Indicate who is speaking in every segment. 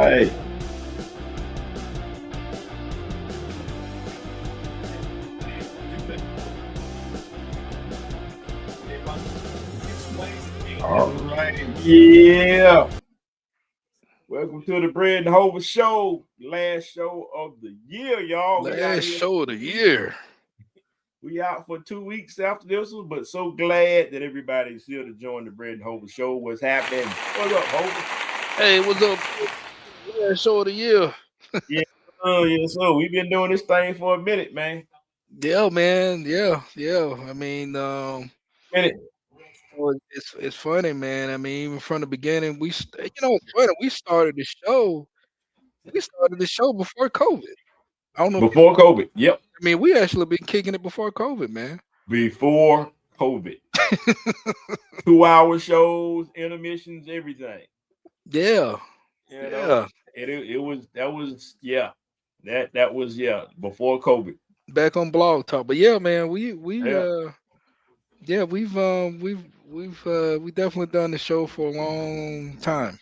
Speaker 1: right. All right. Yeah. Welcome to the Bread and Hover Show. Last show of the year, y'all. We out
Speaker 2: Last
Speaker 1: here.
Speaker 2: show of the year.
Speaker 1: We out for 2 weeks after this one, but so glad that everybody's here to join the Bread and Hover Show. What's happening? What's up, Hover?
Speaker 2: Hey, what's up? Last show of the year.
Speaker 1: Yes, sir. We've been doing this thing for a minute, man.
Speaker 2: Yeah, man. Yeah.
Speaker 1: Minute.
Speaker 2: Well, it's funny, man. I mean, even from the beginning, it's funny. We started the show. We started the show before COVID. I don't know if
Speaker 1: Before COVID. Yep.
Speaker 2: we actually been kicking it before COVID, man.
Speaker 1: Before COVID. 2 hour shows, intermissions, everything.
Speaker 2: Yeah,
Speaker 1: You know,
Speaker 2: yeah.
Speaker 1: it was that was before COVID.
Speaker 2: Back on Blog Talk, but yeah, man.
Speaker 1: Yeah,
Speaker 2: Yeah, we definitely done the show for a long time.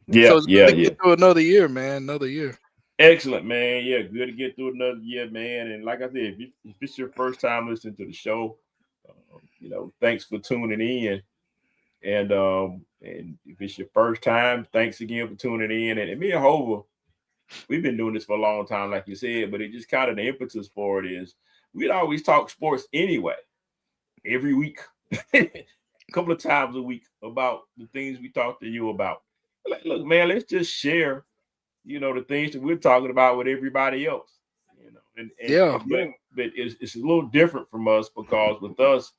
Speaker 1: yeah,
Speaker 2: So it's good
Speaker 1: yeah,
Speaker 2: to
Speaker 1: yeah.
Speaker 2: get through another year, man. Another year.
Speaker 1: Excellent, man. Yeah, good to get through another year, man. And like I said, if it's your first time listening to the show, thanks for tuning in. And if it's your first time, thanks again for tuning in. And me and Hova, we've been doing this for a long time, like you said, but it just kind of the impetus for it is we'd always talk sports anyway, every week, a couple of times a week about the things we talk to you about. Like, look, man, let's just share, the things that we're talking about with everybody else,
Speaker 2: Yeah,
Speaker 1: but it's a little different from us because with us,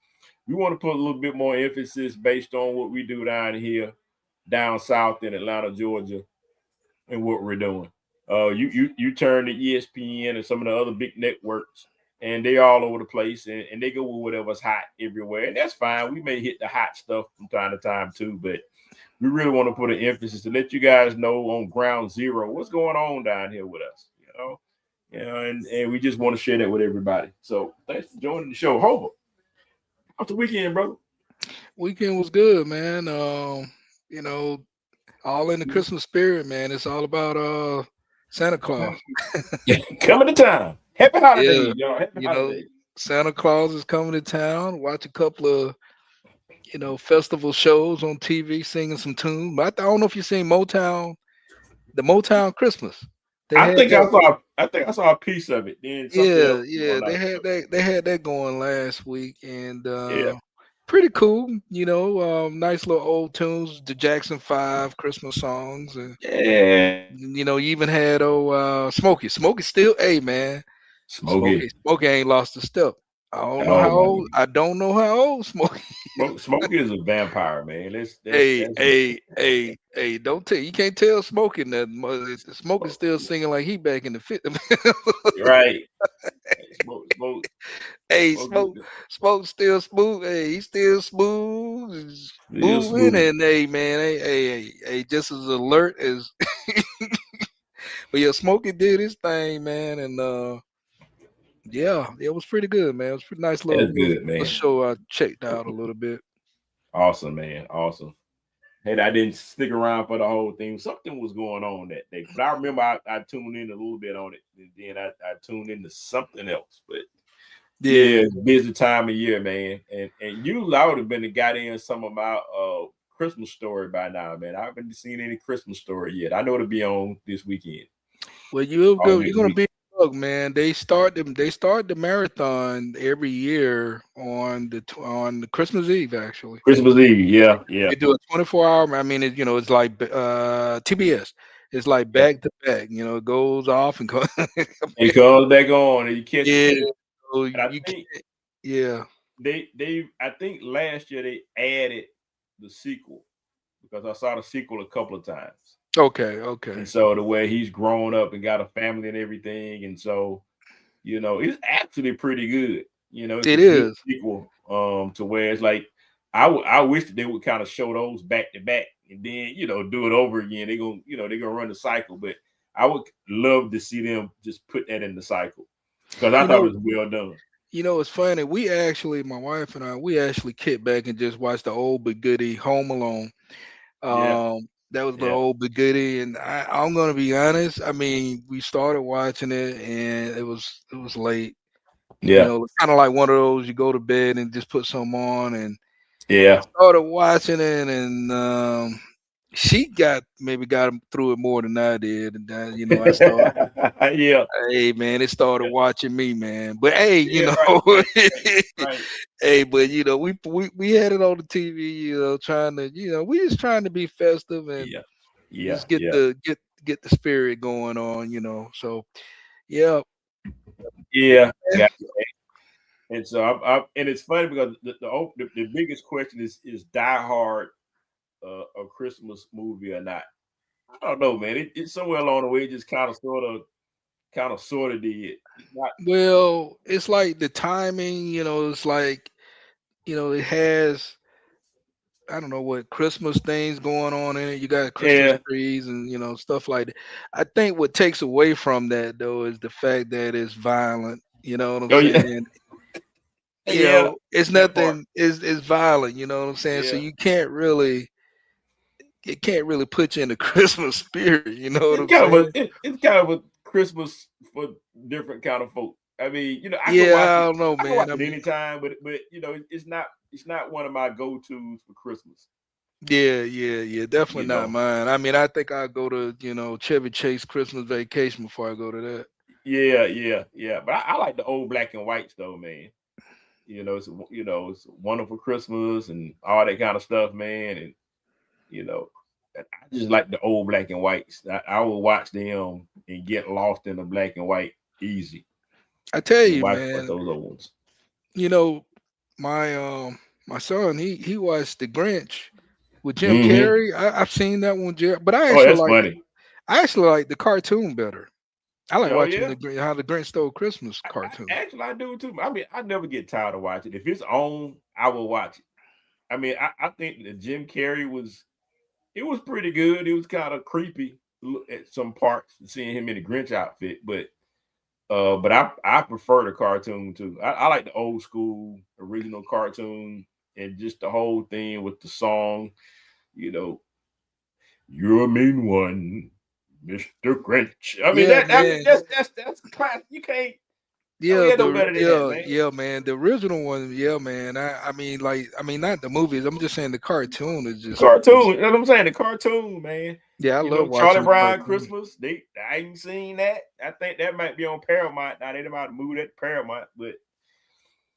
Speaker 1: we want to put a little bit more emphasis based on what we do down here, down south in Atlanta, Georgia, and what we're doing. You turn to ESPN and some of the other big networks, and they all over the place, and they go with whatever's hot everywhere, and that's fine. We may hit the hot stuff from time to time too, but we really want to put an emphasis to let you guys know on ground zero what's going on down here with us. And we just want to share that with everybody. So thanks for joining the show, Hover. How's the weekend, brother?
Speaker 2: weekend was good, man. You know, all in the Christmas spirit, man. It's all about Santa Claus.
Speaker 1: Coming to town. Happy
Speaker 2: Yeah,
Speaker 1: holidays, y'all. Happy
Speaker 2: you know,
Speaker 1: holidays.
Speaker 2: Santa Claus is coming to town. Watch a couple of festival shows on TV, singing some tunes. But I don't know if you've seen Motown, the Motown Christmas. They
Speaker 1: I
Speaker 2: had
Speaker 1: think I
Speaker 2: that.
Speaker 1: saw. I think I saw a piece of it. Then something else was
Speaker 2: Yeah,
Speaker 1: going
Speaker 2: they
Speaker 1: out.
Speaker 2: had that. They had that going last week, and
Speaker 1: Yeah.
Speaker 2: pretty cool. Nice little old tunes, the Jackson Five Christmas songs, and
Speaker 1: Yeah.
Speaker 2: you even had Smokey. Smokey still, hey man,
Speaker 1: Smokey.
Speaker 2: Smokey ain't lost a step. I don't know
Speaker 1: Oh
Speaker 2: how
Speaker 1: my
Speaker 2: old.
Speaker 1: God.
Speaker 2: I don't know how old Smokey.
Speaker 1: Smokey is a vampire, man.
Speaker 2: Hey, hey! Don't tell you can't tell Smokey that Smokey still singing like he back in the 50s.
Speaker 1: right. Smoke.
Speaker 2: Hey,
Speaker 1: Smoke
Speaker 2: Smoke still smooth. Hey, he still smooth,
Speaker 1: real
Speaker 2: moving,
Speaker 1: smooth.
Speaker 2: and hey, man, hey, just as alert as. But yeah, Smokey did his thing, man, and yeah, it was pretty good, man. It was a pretty nice
Speaker 1: That's
Speaker 2: little
Speaker 1: good, man.
Speaker 2: show. I checked out a little bit.
Speaker 1: Awesome, man. Awesome. Hey, I didn't stick around for the whole thing. Something was going on that day, but I remember I tuned in a little bit on it, and then I tuned into something else. But yeah,
Speaker 2: Yeah,
Speaker 1: it's a busy time of year, man. And you, I would have been the got in some of my Christmas story by now, man. I haven't seen any Christmas story yet. I know it'll be on this weekend
Speaker 2: well, you'll
Speaker 1: or
Speaker 2: go. You're
Speaker 1: next
Speaker 2: gonna
Speaker 1: week.
Speaker 2: be look, man. They start the marathon every year on the Christmas Eve, actually.
Speaker 1: Christmas Eve, yeah, yeah.
Speaker 2: They do a 24-hour. I mean, it's like TBS. It's like
Speaker 1: Yeah.
Speaker 2: back to back. It goes off and goes.
Speaker 1: It comes back on and you catch it.
Speaker 2: Yeah.
Speaker 1: And
Speaker 2: So
Speaker 1: I
Speaker 2: you
Speaker 1: think
Speaker 2: can't. Yeah.
Speaker 1: they I think last year they added the sequel because I saw the sequel a couple of times.
Speaker 2: Okay. Okay.
Speaker 1: And so the way he's grown up and got a family and everything, and so it's actually pretty good. It's a
Speaker 2: It
Speaker 1: good
Speaker 2: is.
Speaker 1: sequel. To where it's like I wish that they would kind of show those back to back and then do it over again. They're gonna run the cycle, but I would love to see them just put that in the cycle because I
Speaker 2: You
Speaker 1: thought
Speaker 2: know.
Speaker 1: it was well done.
Speaker 2: It's funny. My wife and I, we actually kicked back and just watched the old but goodie Home Alone.
Speaker 1: Yeah,
Speaker 2: That was the
Speaker 1: Yeah.
Speaker 2: old Biggoody, and I'm gonna be honest. I mean, we started watching it, and it was late.
Speaker 1: Yeah.
Speaker 2: Kind of like one of those you go to bed and just put some on, and
Speaker 1: Yeah.
Speaker 2: started watching it, and she maybe got him through it more than I did, and I started.
Speaker 1: Yeah.
Speaker 2: Hey man, it started watching me, man. But hey,
Speaker 1: Yeah. Right. Right. Right. Right.
Speaker 2: hey, but we had it on the TV, trying to, we just trying to be festive and
Speaker 1: Yeah. Yeah.
Speaker 2: just get
Speaker 1: Yeah.
Speaker 2: the spirit going on, So yeah,
Speaker 1: Yeah.
Speaker 2: man.
Speaker 1: Got And so and it's funny because the biggest question is Die Hard a Christmas movie or not? I don't know, man. It's somewhere along the way, it just kind of sort of did. Not,
Speaker 2: Well, it's like the timing, it's like, it has, I don't know what Christmas things going on in it. You got Christmas
Speaker 1: yeah.
Speaker 2: trees and stuff like that. I think what takes away from that though is the fact that it's violent. You know what I'm
Speaker 1: Oh yeah.
Speaker 2: saying?
Speaker 1: Yeah.
Speaker 2: It's
Speaker 1: That part.
Speaker 2: nothing is violent. You know what I'm saying? So
Speaker 1: Yeah.
Speaker 2: you can't really, it can't really put you in the Christmas spirit. You know what
Speaker 1: It's
Speaker 2: I'm
Speaker 1: kind of
Speaker 2: saying?
Speaker 1: it's kind of a Christmas for different kind of folk. I mean, I can
Speaker 2: Yeah,
Speaker 1: watch
Speaker 2: I
Speaker 1: it.
Speaker 2: don't know,
Speaker 1: I can
Speaker 2: man.
Speaker 1: watch
Speaker 2: I
Speaker 1: it
Speaker 2: mean,
Speaker 1: anytime, but it's not one of my go tos for Christmas.
Speaker 2: yeah,
Speaker 1: You
Speaker 2: definitely not
Speaker 1: know.
Speaker 2: mine. I mean, I think I go to Chevy Chase Christmas Vacation before I go to that.
Speaker 1: Yeah, yeah, yeah. But I like the old black and whites though, man. It's a wonderful Christmas and all that kind of stuff, man. And you know, I just like the old black and whites. I will watch them and get lost in the black and white easy.
Speaker 2: I tell
Speaker 1: My
Speaker 2: you,
Speaker 1: wife watch
Speaker 2: man.
Speaker 1: those old ones.
Speaker 2: You know, my my son, he watched The Grinch with Jim
Speaker 1: Hmm.
Speaker 2: Carrey. I've seen that one, but
Speaker 1: Oh, that's funny.
Speaker 2: I actually like the cartoon better. I like
Speaker 1: Oh
Speaker 2: watching
Speaker 1: yeah.
Speaker 2: how the Grinch Stole Christmas
Speaker 1: I
Speaker 2: cartoon.
Speaker 1: actually I do too. I mean, I never get tired of watching. If it's on, I will watch it. I mean, I think that Jim Carrey it was pretty good. It was kind of creepy at some parts seeing him in the Grinch outfit, but I prefer the cartoon too. I like the old school original cartoon and just the whole thing with the song. You know, you're a mean one, Mister Grinch. I mean
Speaker 2: Yeah,
Speaker 1: that. I mean
Speaker 2: man.
Speaker 1: that's class. You can't.
Speaker 2: Yeah,
Speaker 1: Get no better than that, man.
Speaker 2: yeah, man. The original one, yeah, man. I mean, not the movies. I'm just saying the cartoon is
Speaker 1: The
Speaker 2: just
Speaker 1: cartoon. You know what I'm saying? The cartoon, man.
Speaker 2: yeah. I love
Speaker 1: Charlie
Speaker 2: watching the
Speaker 1: Brown
Speaker 2: cartoon.
Speaker 1: Christmas. I ain't seen that. I think that might be on Paramount. Now they might move that to Paramount, but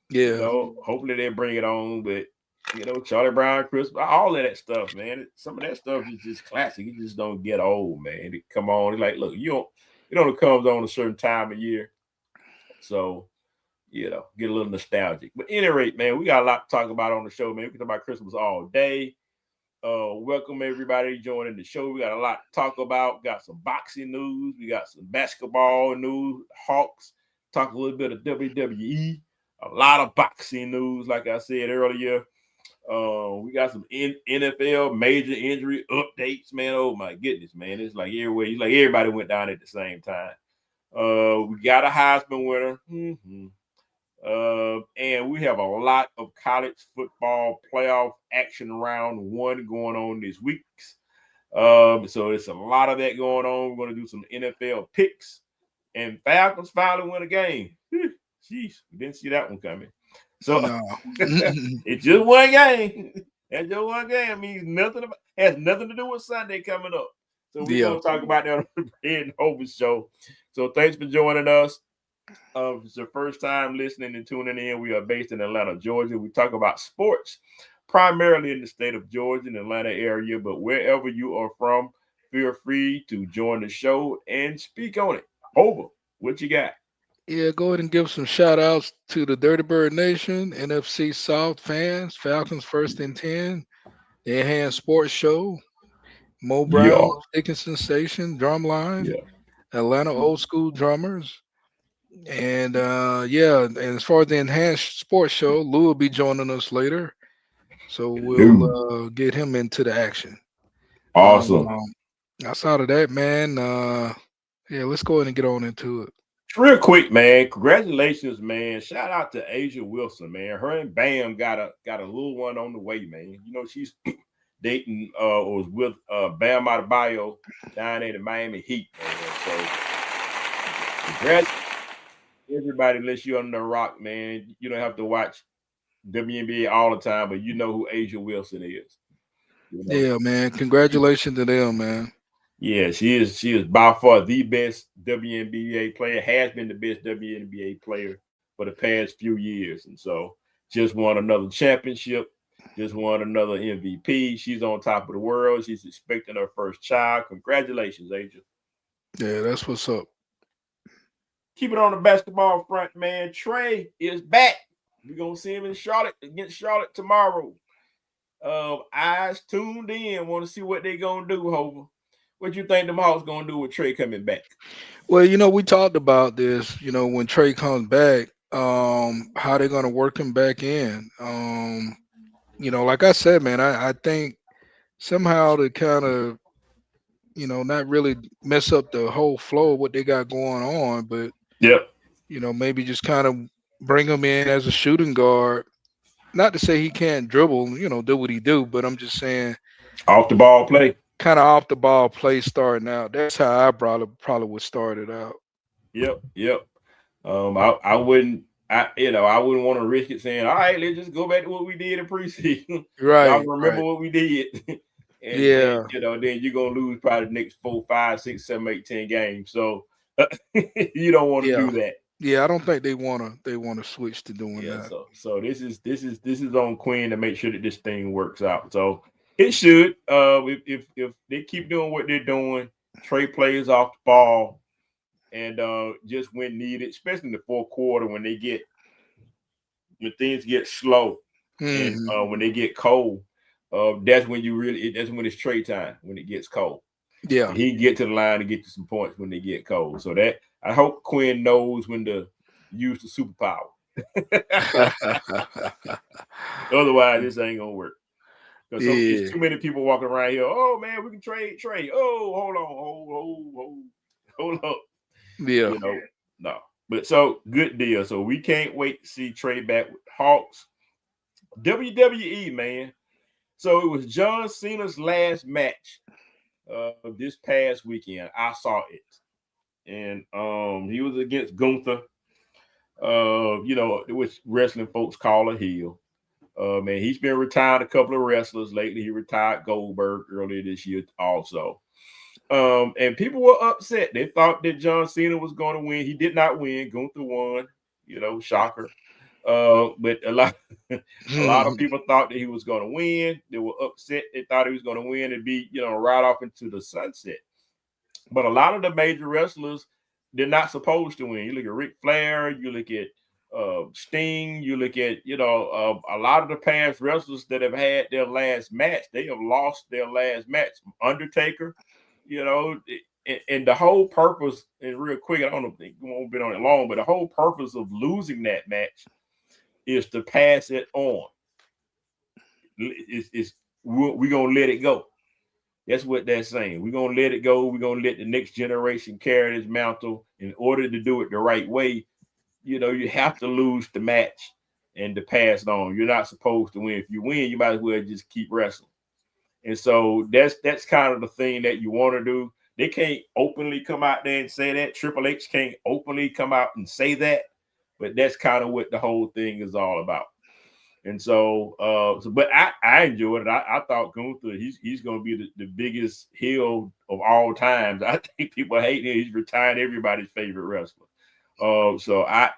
Speaker 2: Yeah,
Speaker 1: hopefully they bring it on. But Charlie Brown Christmas, all of that stuff, man. Some of that stuff is just classic. It just don't get old, man. It come on. It's like, look, it comes on a certain time of year, so get a little nostalgic. But at any rate, man, we got a lot to talk about on the show, man. We can talk about Christmas all day. Welcome everybody joining the show. We got a lot to talk about. Got some boxing news. We got some basketball news. Hawks. Talk a little bit of WWE. A lot of boxing news, like I said earlier. We got some NFL major injury updates, man. Oh my goodness, man! It's like everybody went down at the same time. We got a Heisman winner. Mm-hmm. And we have a lot of college football playoff action round one going on this week. So it's a lot of that going on. We're going to do some NFL picks. And Falcons finally win a game. Jeez, we didn't see that one coming. So
Speaker 2: no.
Speaker 1: it's just one game. That's just one game. It means has nothing to do with Sunday coming up. So we're
Speaker 2: Yeah.
Speaker 1: going to talk about that on the Head and Over show. So thanks for joining us. If it's your first time listening and tuning in, we are based in Atlanta, Georgia. We talk about sports primarily in the state of Georgia and Atlanta area, but wherever you are from, feel free to join the show and speak on it. Over. What you got?
Speaker 2: Yeah, go ahead and give some shout outs to the Dirty Bird Nation, NFC South fans, Falcons first and 10, the Enhanced Sports Show, Mo
Speaker 1: Yeah.
Speaker 2: Brown, Dickinson Station, Drumline,
Speaker 1: Yeah.
Speaker 2: Atlanta Old School Drummers. And yeah, and as far as the Enhanced Sports Show, Lou will be joining us later. So we'll
Speaker 1: Dude.
Speaker 2: get him into the action. Um,
Speaker 1: Awesome.
Speaker 2: outside of that, man, yeah, let's go ahead and get on into it.
Speaker 1: Real quick, man. Congratulations, man. Shout out to Asia Wilson, man. Her and Bam got a little one on the way, man. dating or was with Bam Adebayo down there in the Miami Heat, man. So congrats everybody unless you're under the rock, man. You don't have to watch WNBA all the time, but you know who Asia Wilson is. You know,
Speaker 2: Yeah, man. Congratulations to them, man.
Speaker 1: yeah, she is by far the best WNBA player, has been the best WNBA player for the past few years. And so just won another championship, just won another MVP. She's on top of the world. She's expecting her first child. Congratulations, Angel.
Speaker 2: Yeah, that's what's up.
Speaker 1: Keep it on the basketball front, man. Trey is back. We're gonna see him in Charlotte against Charlotte tomorrow. Eyes tuned in, want to see what they gonna do, Hover. What you think them Hawks gonna do with Trey coming back?
Speaker 2: Well, we talked about this, when Trey comes back, how they're gonna work him back in. Like I said, man, I think somehow to kind of, not really mess up the whole flow of what they got going on, but
Speaker 1: Yep.
Speaker 2: maybe just kind of bring him in as a shooting guard. Not to say he can't dribble, do what he do, but I'm just saying
Speaker 1: Off the ball play.
Speaker 2: kind of off the ball play starting out. That's how I probably would start it out.
Speaker 1: Yep. Yep. I wouldn't I wouldn't want to risk it saying, all right, let's just go back to what we did in preseason. Y'all
Speaker 2: Right,
Speaker 1: remember
Speaker 2: right.
Speaker 1: what we did. and
Speaker 2: Yeah,
Speaker 1: then you're gonna lose probably the next 4, 5, 6, 7, 8, 10 games. So you don't want to
Speaker 2: yeah.
Speaker 1: do that.
Speaker 2: Yeah, I don't think they wanna switch to doing
Speaker 1: Yeah,
Speaker 2: that.
Speaker 1: so this is on Quinn to make sure that this thing works out. So it should. If they keep doing what they're doing, Trey plays off the ball, and just when needed, especially in the fourth quarter when things get slow and
Speaker 2: Hmm.
Speaker 1: when they get cold, that's when it's Trey time when it gets cold.
Speaker 2: Yeah.
Speaker 1: And he can get to the line and get you some points when they get cold. So that I hope Quinn knows when to use the superpower. Otherwise, this ain't gonna work. Because it's
Speaker 2: Yeah,
Speaker 1: too many people walking around here. Oh man, we can trade Trey. Oh, hold on, hold up.
Speaker 2: yeah.
Speaker 1: You know, no. But so good deal. So we can't wait to see Trey back with Hawks. WWE, man. So it was John Cena's last match this past weekend. I saw it. And he was against Gunther, which wrestling folks call a heel. Man, he's been retired a couple of wrestlers lately. He retired Goldberg earlier this year also. And people were upset. They thought that John Cena was going to win. He did not win. Gunther won. Shocker. But a lot of
Speaker 2: Mhm.
Speaker 1: people thought that he was going to win. They were upset. They thought he was going to win and be, right off into the sunset. But a lot of the major wrestlers, they're not supposed to win. You look at Ric Flair, you look at Sting, you look at a lot of the past wrestlers that have had their last match, they have lost their last match. Undertaker, and the whole purpose, and real quick, I don't think we won't be on it long, but the whole purpose of losing that match is to pass it on. We're gonna let it go. That's what they're saying. We're gonna let it go. We're gonna let the next generation carry this mantle. In order to do it the right way, you have to lose the match and to pass it on. You're not supposed to win. If you win, you might as well just keep wrestling. And so that's kind of the thing that you want to do. They can't openly come out there and say that. Triple H can't openly come out and say that, but that's kind of what the whole thing is all about. And but I enjoyed it. I thought Gunther, he's going to be the biggest heel of all times. I think people hate him. He's retired everybody's favorite wrestler. So I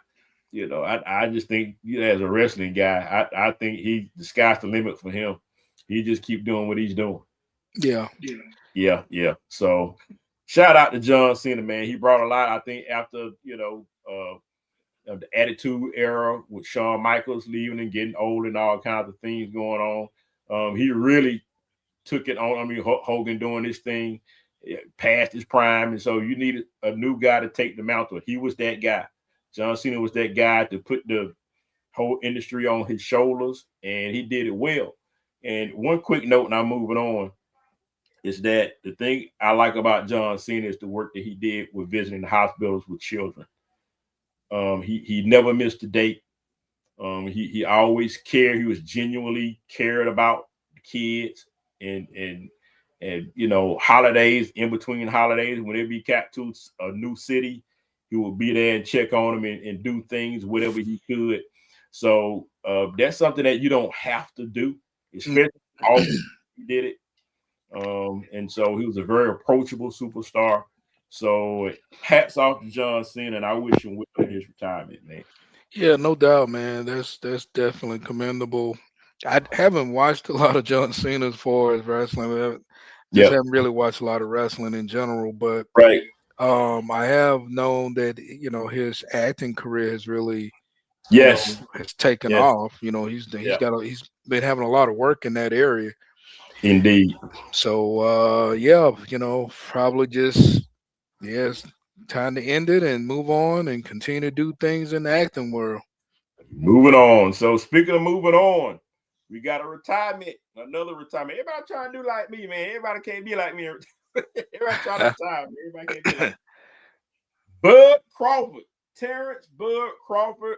Speaker 1: just think as a wrestling guy, I think the sky's the limit for him. He just keep doing what he's doing.
Speaker 2: Yeah.
Speaker 1: Yeah. So shout out to John Cena, man. He brought a lot. I think after of the Attitude Era with Shawn Michaels leaving and getting old and all kinds of things going on. He really took it on. I mean, Hogan doing this thing past his prime, and so you needed a new guy to take the mantle. He was that guy. John Cena was that guy to put the whole industry on his shoulders, and he did it well. And one quick note, and I'm moving on, is that the thing I like about John Cena is the work that he did with visiting the hospitals with children. He never missed a date. He always cared. He was genuinely cared about the kids. and holidays, in between holidays when it be cat to a new city, he would be there and check on them and do things whatever he could. So that's something that you don't have to do,
Speaker 2: Mm.
Speaker 1: especially all he did it. And so he was a very approachable superstar. So hats off to John Cena, and I wish him well in his retirement, man.
Speaker 2: Yeah, no doubt, man. That's definitely commendable. I haven't watched a lot of John Cena as far as wrestling. Just
Speaker 1: Yep.
Speaker 2: haven't really watched a lot of wrestling in general, but
Speaker 1: Right.
Speaker 2: I have known that his acting career has really
Speaker 1: Yes.
Speaker 2: has taken
Speaker 1: Yes.
Speaker 2: off.
Speaker 1: Yeah.
Speaker 2: He's been having a lot of work in that area.
Speaker 1: Indeed.
Speaker 2: So yeah, probably just yes, time to end it and move on and continue to do things in the acting world.
Speaker 1: Moving on. So speaking of moving on, we got a retirement, another retirement. Everybody trying to do like me, man. Everybody can't be like me. Everybody trying to retire. Man. Everybody can't be like me. Bud Crawford, Terrence Bud Crawford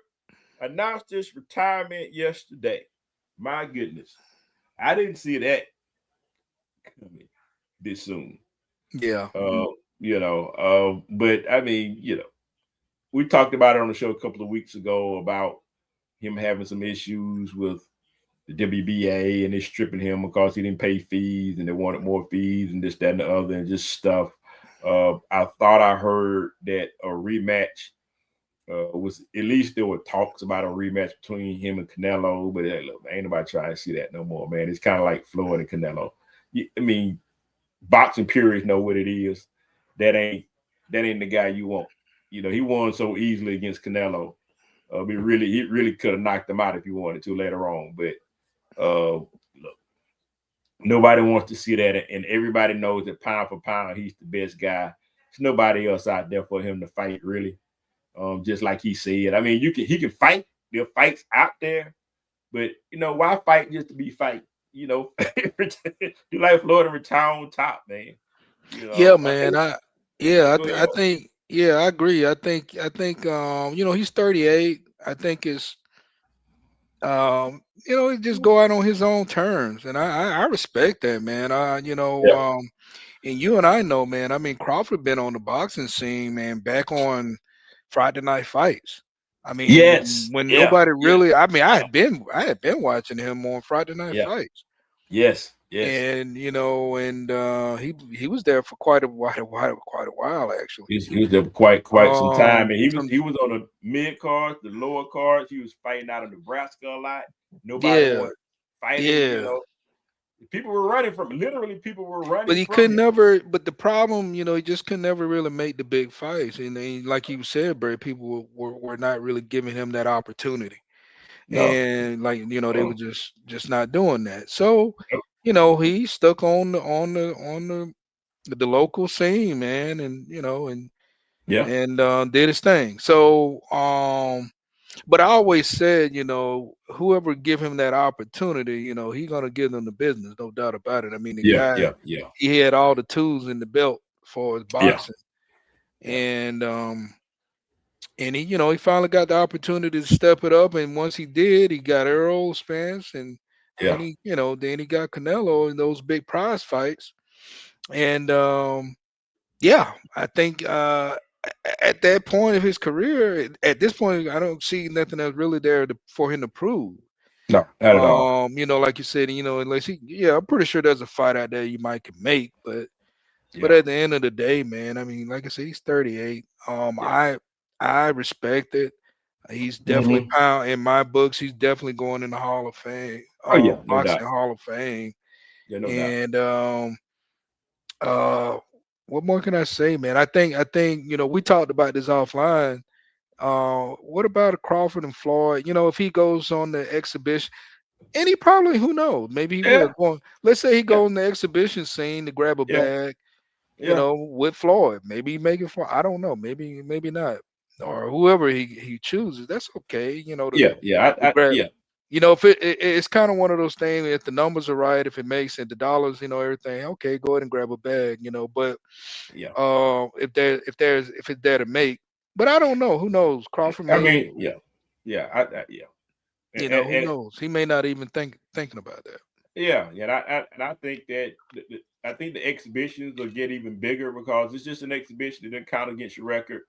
Speaker 1: announced his retirement yesterday. My goodness, I didn't see that coming this soon.
Speaker 2: Yeah.
Speaker 1: But I mean, we talked about it on the show a couple of weeks ago about him having some issues with the WBA and they stripping him because he didn't pay fees and they wanted more fees and this, that, and the other and just stuff. I thought I heard that a rematch was, at least there were talks about a rematch between him and Canelo, but hey, look, ain't nobody trying to see that no more, man. It's kind of like Floyd and Canelo. I mean, boxing purists know what it is. That ain't the guy you want. He won so easily against Canelo. He really could have knocked him out if he wanted to later on. But look, nobody wants to see that, and everybody knows that pound for pound, he's the best guy. There's nobody else out there for him to fight, really. Just like he said, I mean, he can fight. There are fights out there, but why fight just to be fight? Do like Florida retire on top, man.
Speaker 2: Yeah,
Speaker 1: I
Speaker 2: man.
Speaker 1: know. Go ahead.
Speaker 2: I think yeah, I agree. I think he's 38. I think it's he just go out on his own terms, and I respect that, man.
Speaker 1: Yeah.
Speaker 2: And you and I know, man. I mean, Crawford been on the boxing scene, man, back on Friday Night Fights. I mean, when
Speaker 1: Yes.
Speaker 2: when
Speaker 1: Yeah.
Speaker 2: nobody
Speaker 1: Yeah.
Speaker 2: really, I mean, I had been watching him on Friday Night
Speaker 1: Yeah.
Speaker 2: Fights,
Speaker 1: Yes. Yes.
Speaker 2: and he was there for quite a while actually.
Speaker 1: He was there for quite some time, and
Speaker 2: Some
Speaker 1: he was on the mid cards, the lower cards. He was fighting out of Nebraska a lot. Nobody
Speaker 2: yeah,
Speaker 1: wanted to fight him.
Speaker 2: yeah.
Speaker 1: People were running from him. Literally, people were
Speaker 2: But
Speaker 1: running
Speaker 2: he
Speaker 1: from
Speaker 2: could
Speaker 1: him.
Speaker 2: never. But the problem, he just could never really make the big fights. And like you said, Bray, people were not really giving him that opportunity.
Speaker 1: No.
Speaker 2: And like they were
Speaker 1: Um,
Speaker 2: just not doing that. So he stuck on the local scene, man, and
Speaker 1: yeah.
Speaker 2: did his thing. So but I always said, whoever give him that opportunity, he gonna give them the business, no doubt about it. I mean, the
Speaker 1: Yeah.
Speaker 2: guy,
Speaker 1: Yeah. Yeah.
Speaker 2: he had all the tools in the belt for his
Speaker 1: Yeah.
Speaker 2: boxing,
Speaker 1: Yeah.
Speaker 2: and he finally got the opportunity to step it up. And once he did, he got Errol Spence, and then
Speaker 1: Yeah.
Speaker 2: he got Canelo in those big prize fights. And yeah, I think at that point of his career, at this point, I don't see nothing else really there for him to prove.
Speaker 1: No, not at all.
Speaker 2: Like you said, unless yeah, I'm pretty sure there's a fight out there you might can make, but
Speaker 1: Yeah.
Speaker 2: at the end of the day, man, I mean, like I said, he's 38.
Speaker 1: Yeah.
Speaker 2: I respect it. He's definitely
Speaker 1: Hmm.
Speaker 2: pound in my books. He's definitely going in the Hall of Fame,
Speaker 1: Oh yeah, no doubt.
Speaker 2: boxing Hall of Fame.
Speaker 1: Yeah, no doubt.
Speaker 2: And uh, what more can I say, man? I think we talked about this offline. What about a Crawford and Floyd? If he goes on the exhibition, and he probably, who knows, maybe he will
Speaker 1: Yeah.
Speaker 2: go on. Let's say he
Speaker 1: Yeah.
Speaker 2: goes on the exhibition scene to grab a
Speaker 1: Yeah.
Speaker 2: bag,
Speaker 1: Yeah.
Speaker 2: with Floyd. Maybe he make it for, I don't know, maybe not, or whoever he chooses. That's okay.
Speaker 1: Yeah. Yeah.
Speaker 2: To grab.
Speaker 1: Yeah.
Speaker 2: If it's kind of one of those things. If the numbers are right, if it makes it, the dollars, everything. Okay, go ahead and grab a bag. But
Speaker 1: Yeah.
Speaker 2: if it's there to make, but I don't know. Who knows? Crawford
Speaker 1: I
Speaker 2: may,
Speaker 1: mean, yeah. Yeah. Yeah.
Speaker 2: who
Speaker 1: And
Speaker 2: knows? He may not even thinking about that.
Speaker 1: Yeah, yeah, and I think that I think the exhibitions will get even bigger because it's just an exhibition that doesn't count against your record.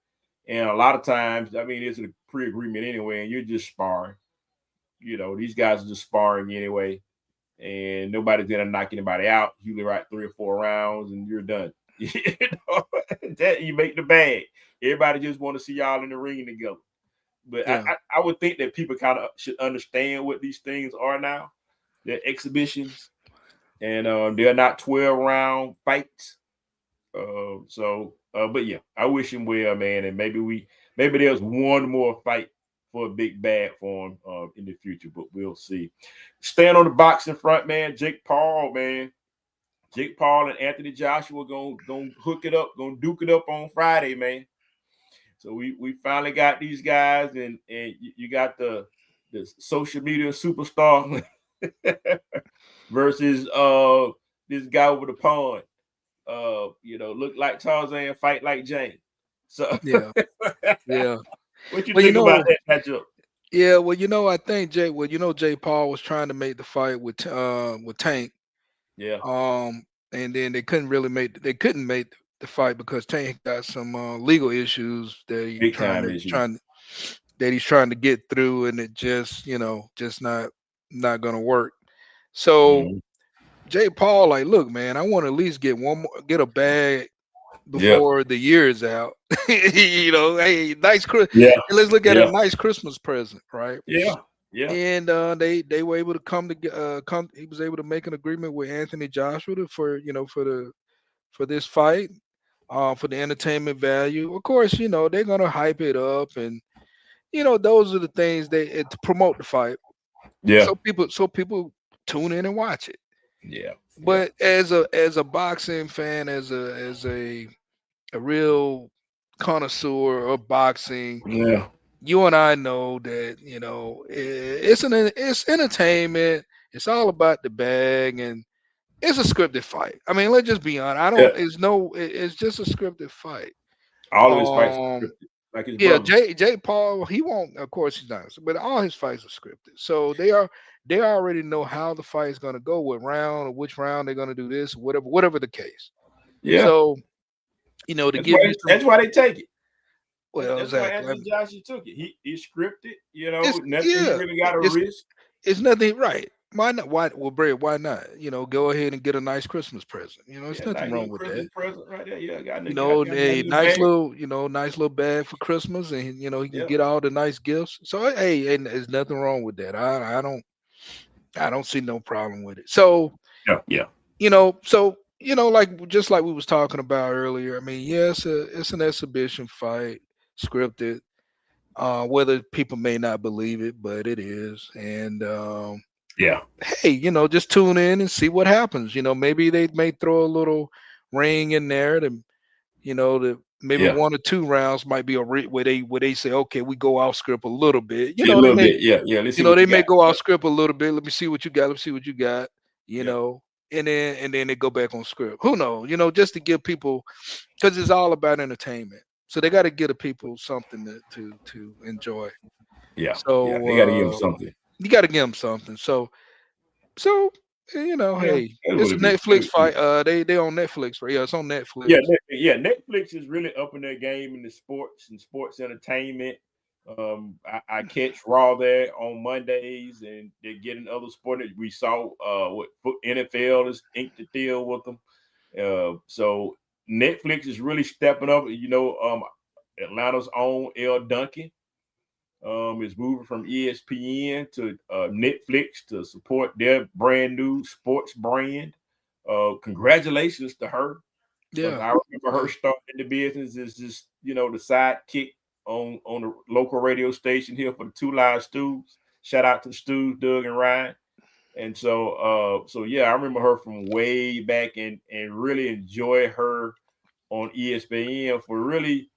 Speaker 1: And a lot of times, I mean, it's a pre-agreement anyway, and you're just sparring. These guys are just sparring anyway, and nobody's gonna knock anybody out. You usually write 3 or 4 rounds, and you're done. That you make the bag. Everybody just want to see y'all in the ring together. But I,
Speaker 2: Yeah,
Speaker 1: I, I would think that people kind of should understand what these things are now. They're exhibitions, and they're not 12-round fights. But yeah, I wish him well, man, and maybe there's one more fight for a big bad for him in the future, but we'll see. Staying on the boxing front, man, Jake Paul, man. Jake Paul and Anthony Joshua gonna hook it up, gonna duke it up on Friday, man. So we finally got these guys, and you got the social media superstar versus this guy over the pond. Look like Tarzan, fight like Jane. So
Speaker 2: yeah, yeah.
Speaker 1: what you
Speaker 2: Well,
Speaker 1: think about that matchup?
Speaker 2: yeah. Well, I think Jay. Well, Jay Paul was trying to make the fight with Tank.
Speaker 1: Yeah,
Speaker 2: Um, and then they couldn't make the fight because Tank got some legal issues that
Speaker 1: big time issue.
Speaker 2: he's trying to get through, and it just just not gonna work. So
Speaker 1: Mhm.
Speaker 2: Jay Paul, like, look, man, I want to at least get a bag
Speaker 1: Yeah,
Speaker 2: before the year is out. Hey,
Speaker 1: yeah,
Speaker 2: let's look at a
Speaker 1: yeah,
Speaker 2: nice Christmas present, right?
Speaker 1: yeah, yeah,
Speaker 2: And they were able to come. He was able to make an agreement with Anthony Joshua for for this fight, for the entertainment value. Of course, they're gonna hype it up, and those are the things to promote the fight,
Speaker 1: yeah,
Speaker 2: so people tune in and watch it.
Speaker 1: yeah, yeah,
Speaker 2: But as a boxing fan, as a real connoisseur of boxing,
Speaker 1: yeah,
Speaker 2: you and I know that it's entertainment. It's all about the bag, and it's a scripted fight. I mean, let's just be honest. I
Speaker 1: yeah.
Speaker 2: don't. It's no. It's just a scripted fight.
Speaker 1: All of his fights are
Speaker 2: Um.
Speaker 1: scripted, like his
Speaker 2: Yeah,
Speaker 1: brother.
Speaker 2: Jay Paul. He won't. Of course, he's not. But all his fights are scripted, so they already know how the fight is going to go, what round or which round they're going to do this, whatever the case.
Speaker 1: Yeah,
Speaker 2: So to
Speaker 1: that's why
Speaker 2: give you some.
Speaker 1: that's why they take it.
Speaker 2: Well,
Speaker 1: That's why
Speaker 2: exactly. I
Speaker 1: Anthony
Speaker 2: mean,
Speaker 1: Joshua took it. He scripted.
Speaker 2: it's
Speaker 1: Nothing he
Speaker 2: yeah.
Speaker 1: really got to
Speaker 2: It's
Speaker 1: risk.
Speaker 2: it's nothing right. Why not? Why well, Brad? Why not? Go ahead and get a nice Christmas present. It's
Speaker 1: Yeah,
Speaker 2: nothing
Speaker 1: nice
Speaker 2: wrong
Speaker 1: little
Speaker 2: with that.
Speaker 1: Christmas present right there. Yeah, got a nice
Speaker 2: A
Speaker 1: little bag.
Speaker 2: nice little bag for Christmas, and he can
Speaker 1: Yeah,
Speaker 2: get all the nice gifts. So hey, and there's nothing wrong with that. I don't see no problem with it. So
Speaker 1: yeah, yeah,
Speaker 2: like just like we was talking about earlier. I mean, yes, it's an exhibition fight, scripted. Whether people may not believe it, but it is. And
Speaker 1: yeah,
Speaker 2: hey, just tune in and see what happens. Maybe they may throw a little ring in there to, the maybe
Speaker 1: yeah.
Speaker 2: 1 or 2 rounds might be where they say, okay, we go off script a little bit.
Speaker 1: Yeah, a little bit. Yeah, yeah. Let's see what
Speaker 2: They
Speaker 1: you
Speaker 2: may
Speaker 1: got.
Speaker 2: go off
Speaker 1: Yep,
Speaker 2: script a little bit. Let me see what you got. Let me see what you got. You
Speaker 1: yep.
Speaker 2: know, and then they go back on script. Who knows? Just to give people, because it's all about entertainment. So they got to give the people something to enjoy.
Speaker 1: Yeah, yeah.
Speaker 2: So
Speaker 1: They got to give him something.
Speaker 2: you got to give them something. So
Speaker 1: Yeah,
Speaker 2: hey,
Speaker 1: that's what
Speaker 2: it's a
Speaker 1: it be.
Speaker 2: Netflix fight. They on Netflix, right? Yeah, it's on Netflix.
Speaker 1: Yeah. Netflix is really upping their game in the sports and sports entertainment. I catch Raw there on Mondays, and they're getting other sports. We saw what NFL is inked the deal with them. So Netflix is really stepping up. Atlanta's own L. Duncan is moving from ESPN to Netflix to support their brand new sports brand. Congratulations to her, because
Speaker 2: Yeah,
Speaker 1: I remember her
Speaker 2: yeah,
Speaker 1: starting in the business as just the sidekick on the local radio station here for the Two Live Stews. Shout out to the Stews, Doug and Ryan. And so yeah, I remember her from way back, and really enjoy her on ESPN for really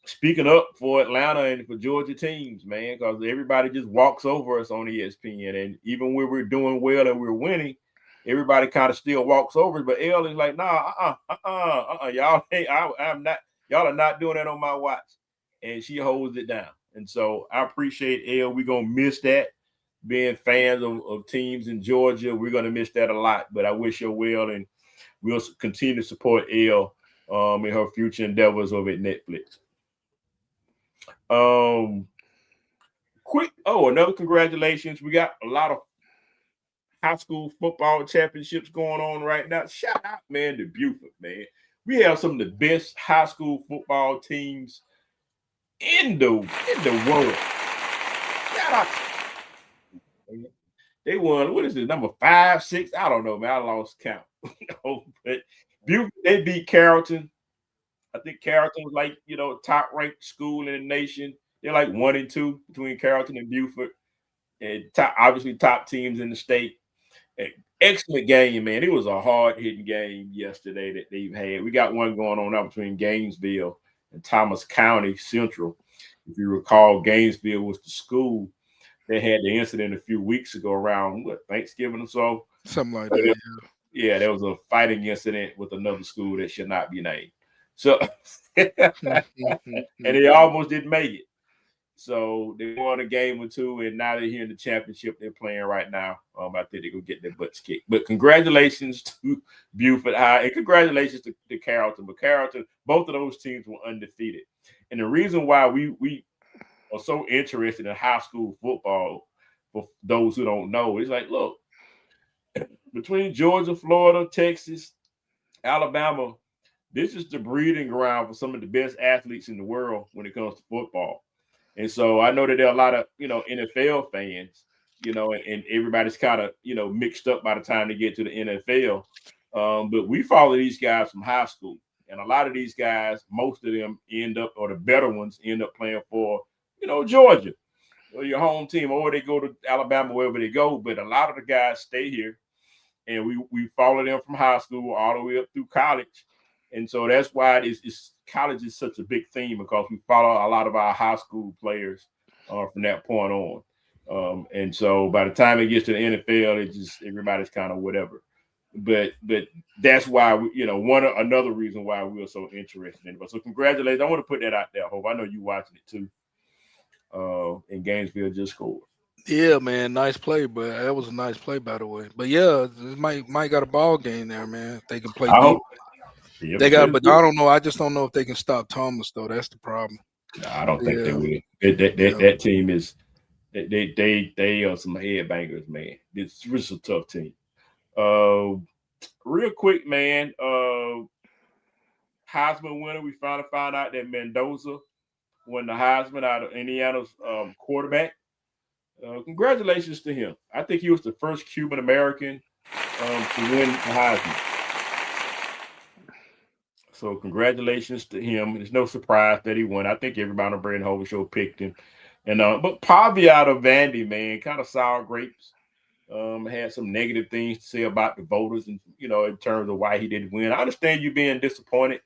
Speaker 1: speaking up for Atlanta and for Georgia teams, man, because everybody just walks over us on ESPN. And even when we're doing well and we're winning, everybody kind of still walks over us. But L is like, nah, y'all ain't, I'm not, y'all are not doing that on my watch. And she holds it down. And so I appreciate L. We're gonna miss that. being fans of teams in Georgia. We're gonna miss that a lot. But I wish her well, and we'll continue to support Elle in her future endeavors over at Netflix. Um, quick. Oh, another congratulations. We got a lot of high school football championships going on right now. Shout out, man, to Buford, man. We have some of the best high school football teams in the world. Shout out. They won. What is it? Number 5, 6? I don't know, man. I lost count. But Buford, they beat Carrollton. I think Carrollton was like top ranked school in the nation. They're like 1 and 2 between Carrollton and Buford, and obviously top teams in the state. Excellent game, man. It was a hard hitting game yesterday that they've had. We got one going on now between Gainesville and Thomas County Central. If you recall, Gainesville was the school that had the incident a few weeks ago around Thanksgiving or so.
Speaker 2: Something like that.
Speaker 1: Yeah, there was a fighting incident with another school that should not be named. So, and they almost didn't make it. So they won a game or two, and now they're here in the championship. They're playing right now. I think they're gonna get their butts kicked. But congratulations to Buford High, and congratulations to Carrollton. But Carrollton, both of those teams were undefeated. And the reason why we are so interested in high school football, for those who don't know, is like, look, between Georgia, Florida, Texas, Alabama, this is the breeding ground for some of the best athletes in the world when it comes to football. And so I know that there are a lot of, NFL fans, and everybody's kind of, mixed up by the time they get to the NFL. But we follow these guys from high school. And a lot of these guys, most of them end up, or the better ones end up playing for, Georgia or your home team, or they go to Alabama, wherever they go. But a lot of the guys stay here, and we follow them from high school all the way up through college. And so that's why it's college is such a big theme, because we follow a lot of our high school players from that point on. And so by the time it gets to the NFL, it just everybody's kind of whatever. But that's why another reason why we were so interested in it. But so congratulations! I want to put that out there. Hope I know you watching it too. And Gainesville just scored.
Speaker 2: Yeah, man, nice play, but that was a nice play, by the way. But yeah, this might got a ball game there, man. They can play
Speaker 1: I
Speaker 2: deep.
Speaker 1: hope. Yeah,
Speaker 2: They got, but I don't know. I just don't know if they can stop Thomas though. That's the problem.
Speaker 1: no, I don't think they
Speaker 2: Yeah,
Speaker 1: will.
Speaker 2: yeah,
Speaker 1: That team is they are some headbangers, man. It's just a tough team. Uh, real quick, man. Heisman winner. We finally found out that Mendoza won the Heisman out of Indiana's quarterback. Congratulations to him. I think he was the first Cuban American to win the Heisman. So congratulations to him. It's no surprise that he won. I think everybody on Brandon Hover Show picked him. And but Pavi out of Vandy, man, kind of sour grapes. Had some negative things to say about the voters, and in terms of why he didn't win. I understand you being disappointed.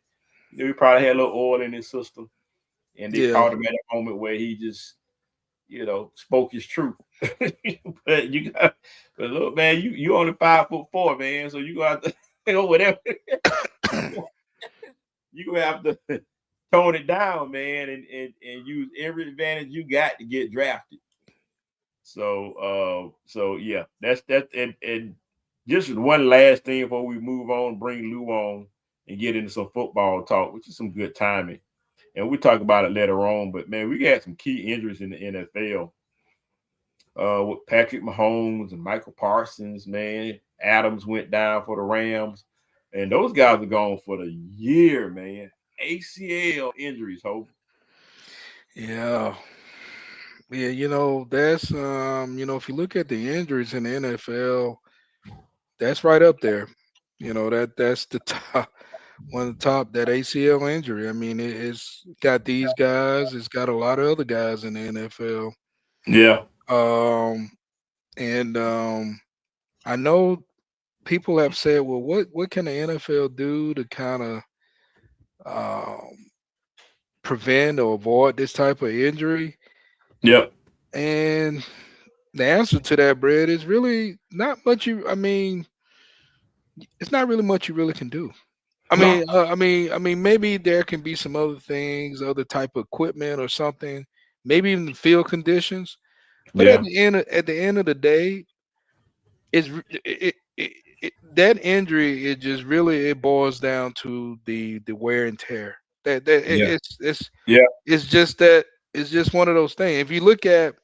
Speaker 1: He probably had a little oil in his system, and they
Speaker 2: yeah,
Speaker 1: caught him at a moment where he just, spoke his truth. But but look, man, you only 5'4", man, so you got to, whatever. You gonna have to tone it down, man, and use every advantage you got to get drafted. So yeah, that's that. And just one last thing before we move on, bring Lou on and get into some football talk, which is some good timing. And we talk about it later on. But man, we got some key injuries in the NFL. With Patrick Mahomes and Michael Parsons, man. Adams went down for the Rams. And those guys are gone for the year, man. ACL injuries, Hope.
Speaker 2: yeah, yeah. That's if you look at the injuries in the NFL, that's right up there. That's the top, one of the top, that ACL injury. I mean, it's got these guys. It's got a lot of other guys in the NFL.
Speaker 1: Yeah.
Speaker 2: Um, and I know people have said, well, what can the NFL do to kind of um, prevent or avoid this type of injury?
Speaker 1: Yep.
Speaker 2: And the answer to that, Brad, is really not much. I mean, it's not really much you really can do.
Speaker 1: No.
Speaker 2: Maybe there can be some other things, other type of equipment or something. Maybe even the field conditions. But
Speaker 1: Yeah.
Speaker 2: at the end of the day, it's that injury. It just really it boils down to the wear and tear. That
Speaker 1: Yeah. Yeah.
Speaker 2: it's just that it's just one of those things. If you look at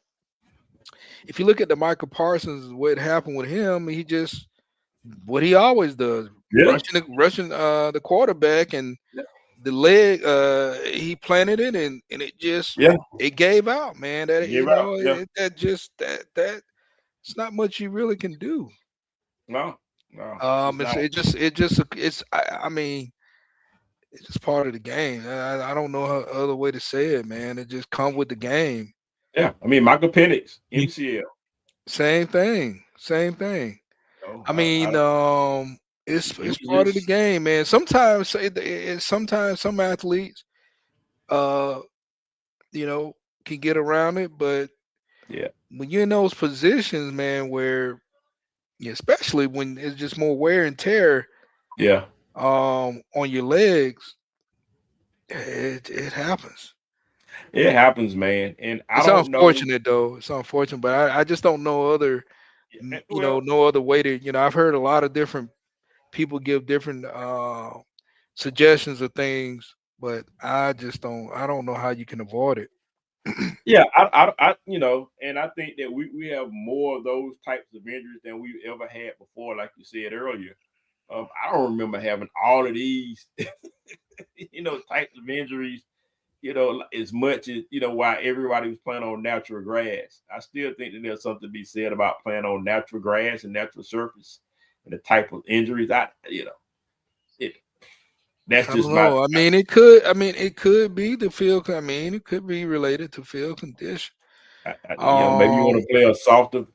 Speaker 2: the Michael Parsons, what happened with him, he just what he always does,
Speaker 1: Yeah.
Speaker 2: rushing the quarterback and
Speaker 1: Yeah.
Speaker 2: the leg he planted it and it just
Speaker 1: Yeah.
Speaker 2: it gave out, man. That
Speaker 1: Give out. Yeah.
Speaker 2: that just that it's not much you really can do.
Speaker 1: No. No. It's just not.
Speaker 2: I mean it's just part of the game. I don't know how other way to say it, man. It just come with the game.
Speaker 1: Yeah. I mean, Michael Penix, MCL.
Speaker 2: Same thing. Same thing.
Speaker 1: No,
Speaker 2: I
Speaker 1: I
Speaker 2: mean,
Speaker 1: don't. It
Speaker 2: it's
Speaker 1: was
Speaker 2: part of the
Speaker 1: just.
Speaker 2: game, man. Sometimes sometimes some athletes uh you know can get around it, but
Speaker 1: Yeah.
Speaker 2: when you're in those positions, man, where yeah, especially when it's just more wear and tear
Speaker 1: Yeah.
Speaker 2: on your legs, it happens.
Speaker 1: It happens, man. And I
Speaker 2: It's
Speaker 1: don't know.
Speaker 2: unfortunate though. It's unfortunate, but I just don't know other
Speaker 1: Well,
Speaker 2: no other way to I've heard a lot of different people give different suggestions of things, but I don't know how you can avoid it.
Speaker 1: yeah, and I think that we have more of those types of injuries than we've ever had before, like you said earlier. I don't remember having all of these, types of injuries, as much as, while everybody was playing on natural grass. I still think that there's something to be said about playing on natural grass and natural surface and the type of injuries. It, that's
Speaker 2: I don't
Speaker 1: just my,
Speaker 2: know. I mean, it could. I mean, it could be the field. I mean, it could be related to field condition.
Speaker 1: maybe you want
Speaker 2: Um,
Speaker 1: to play a softer,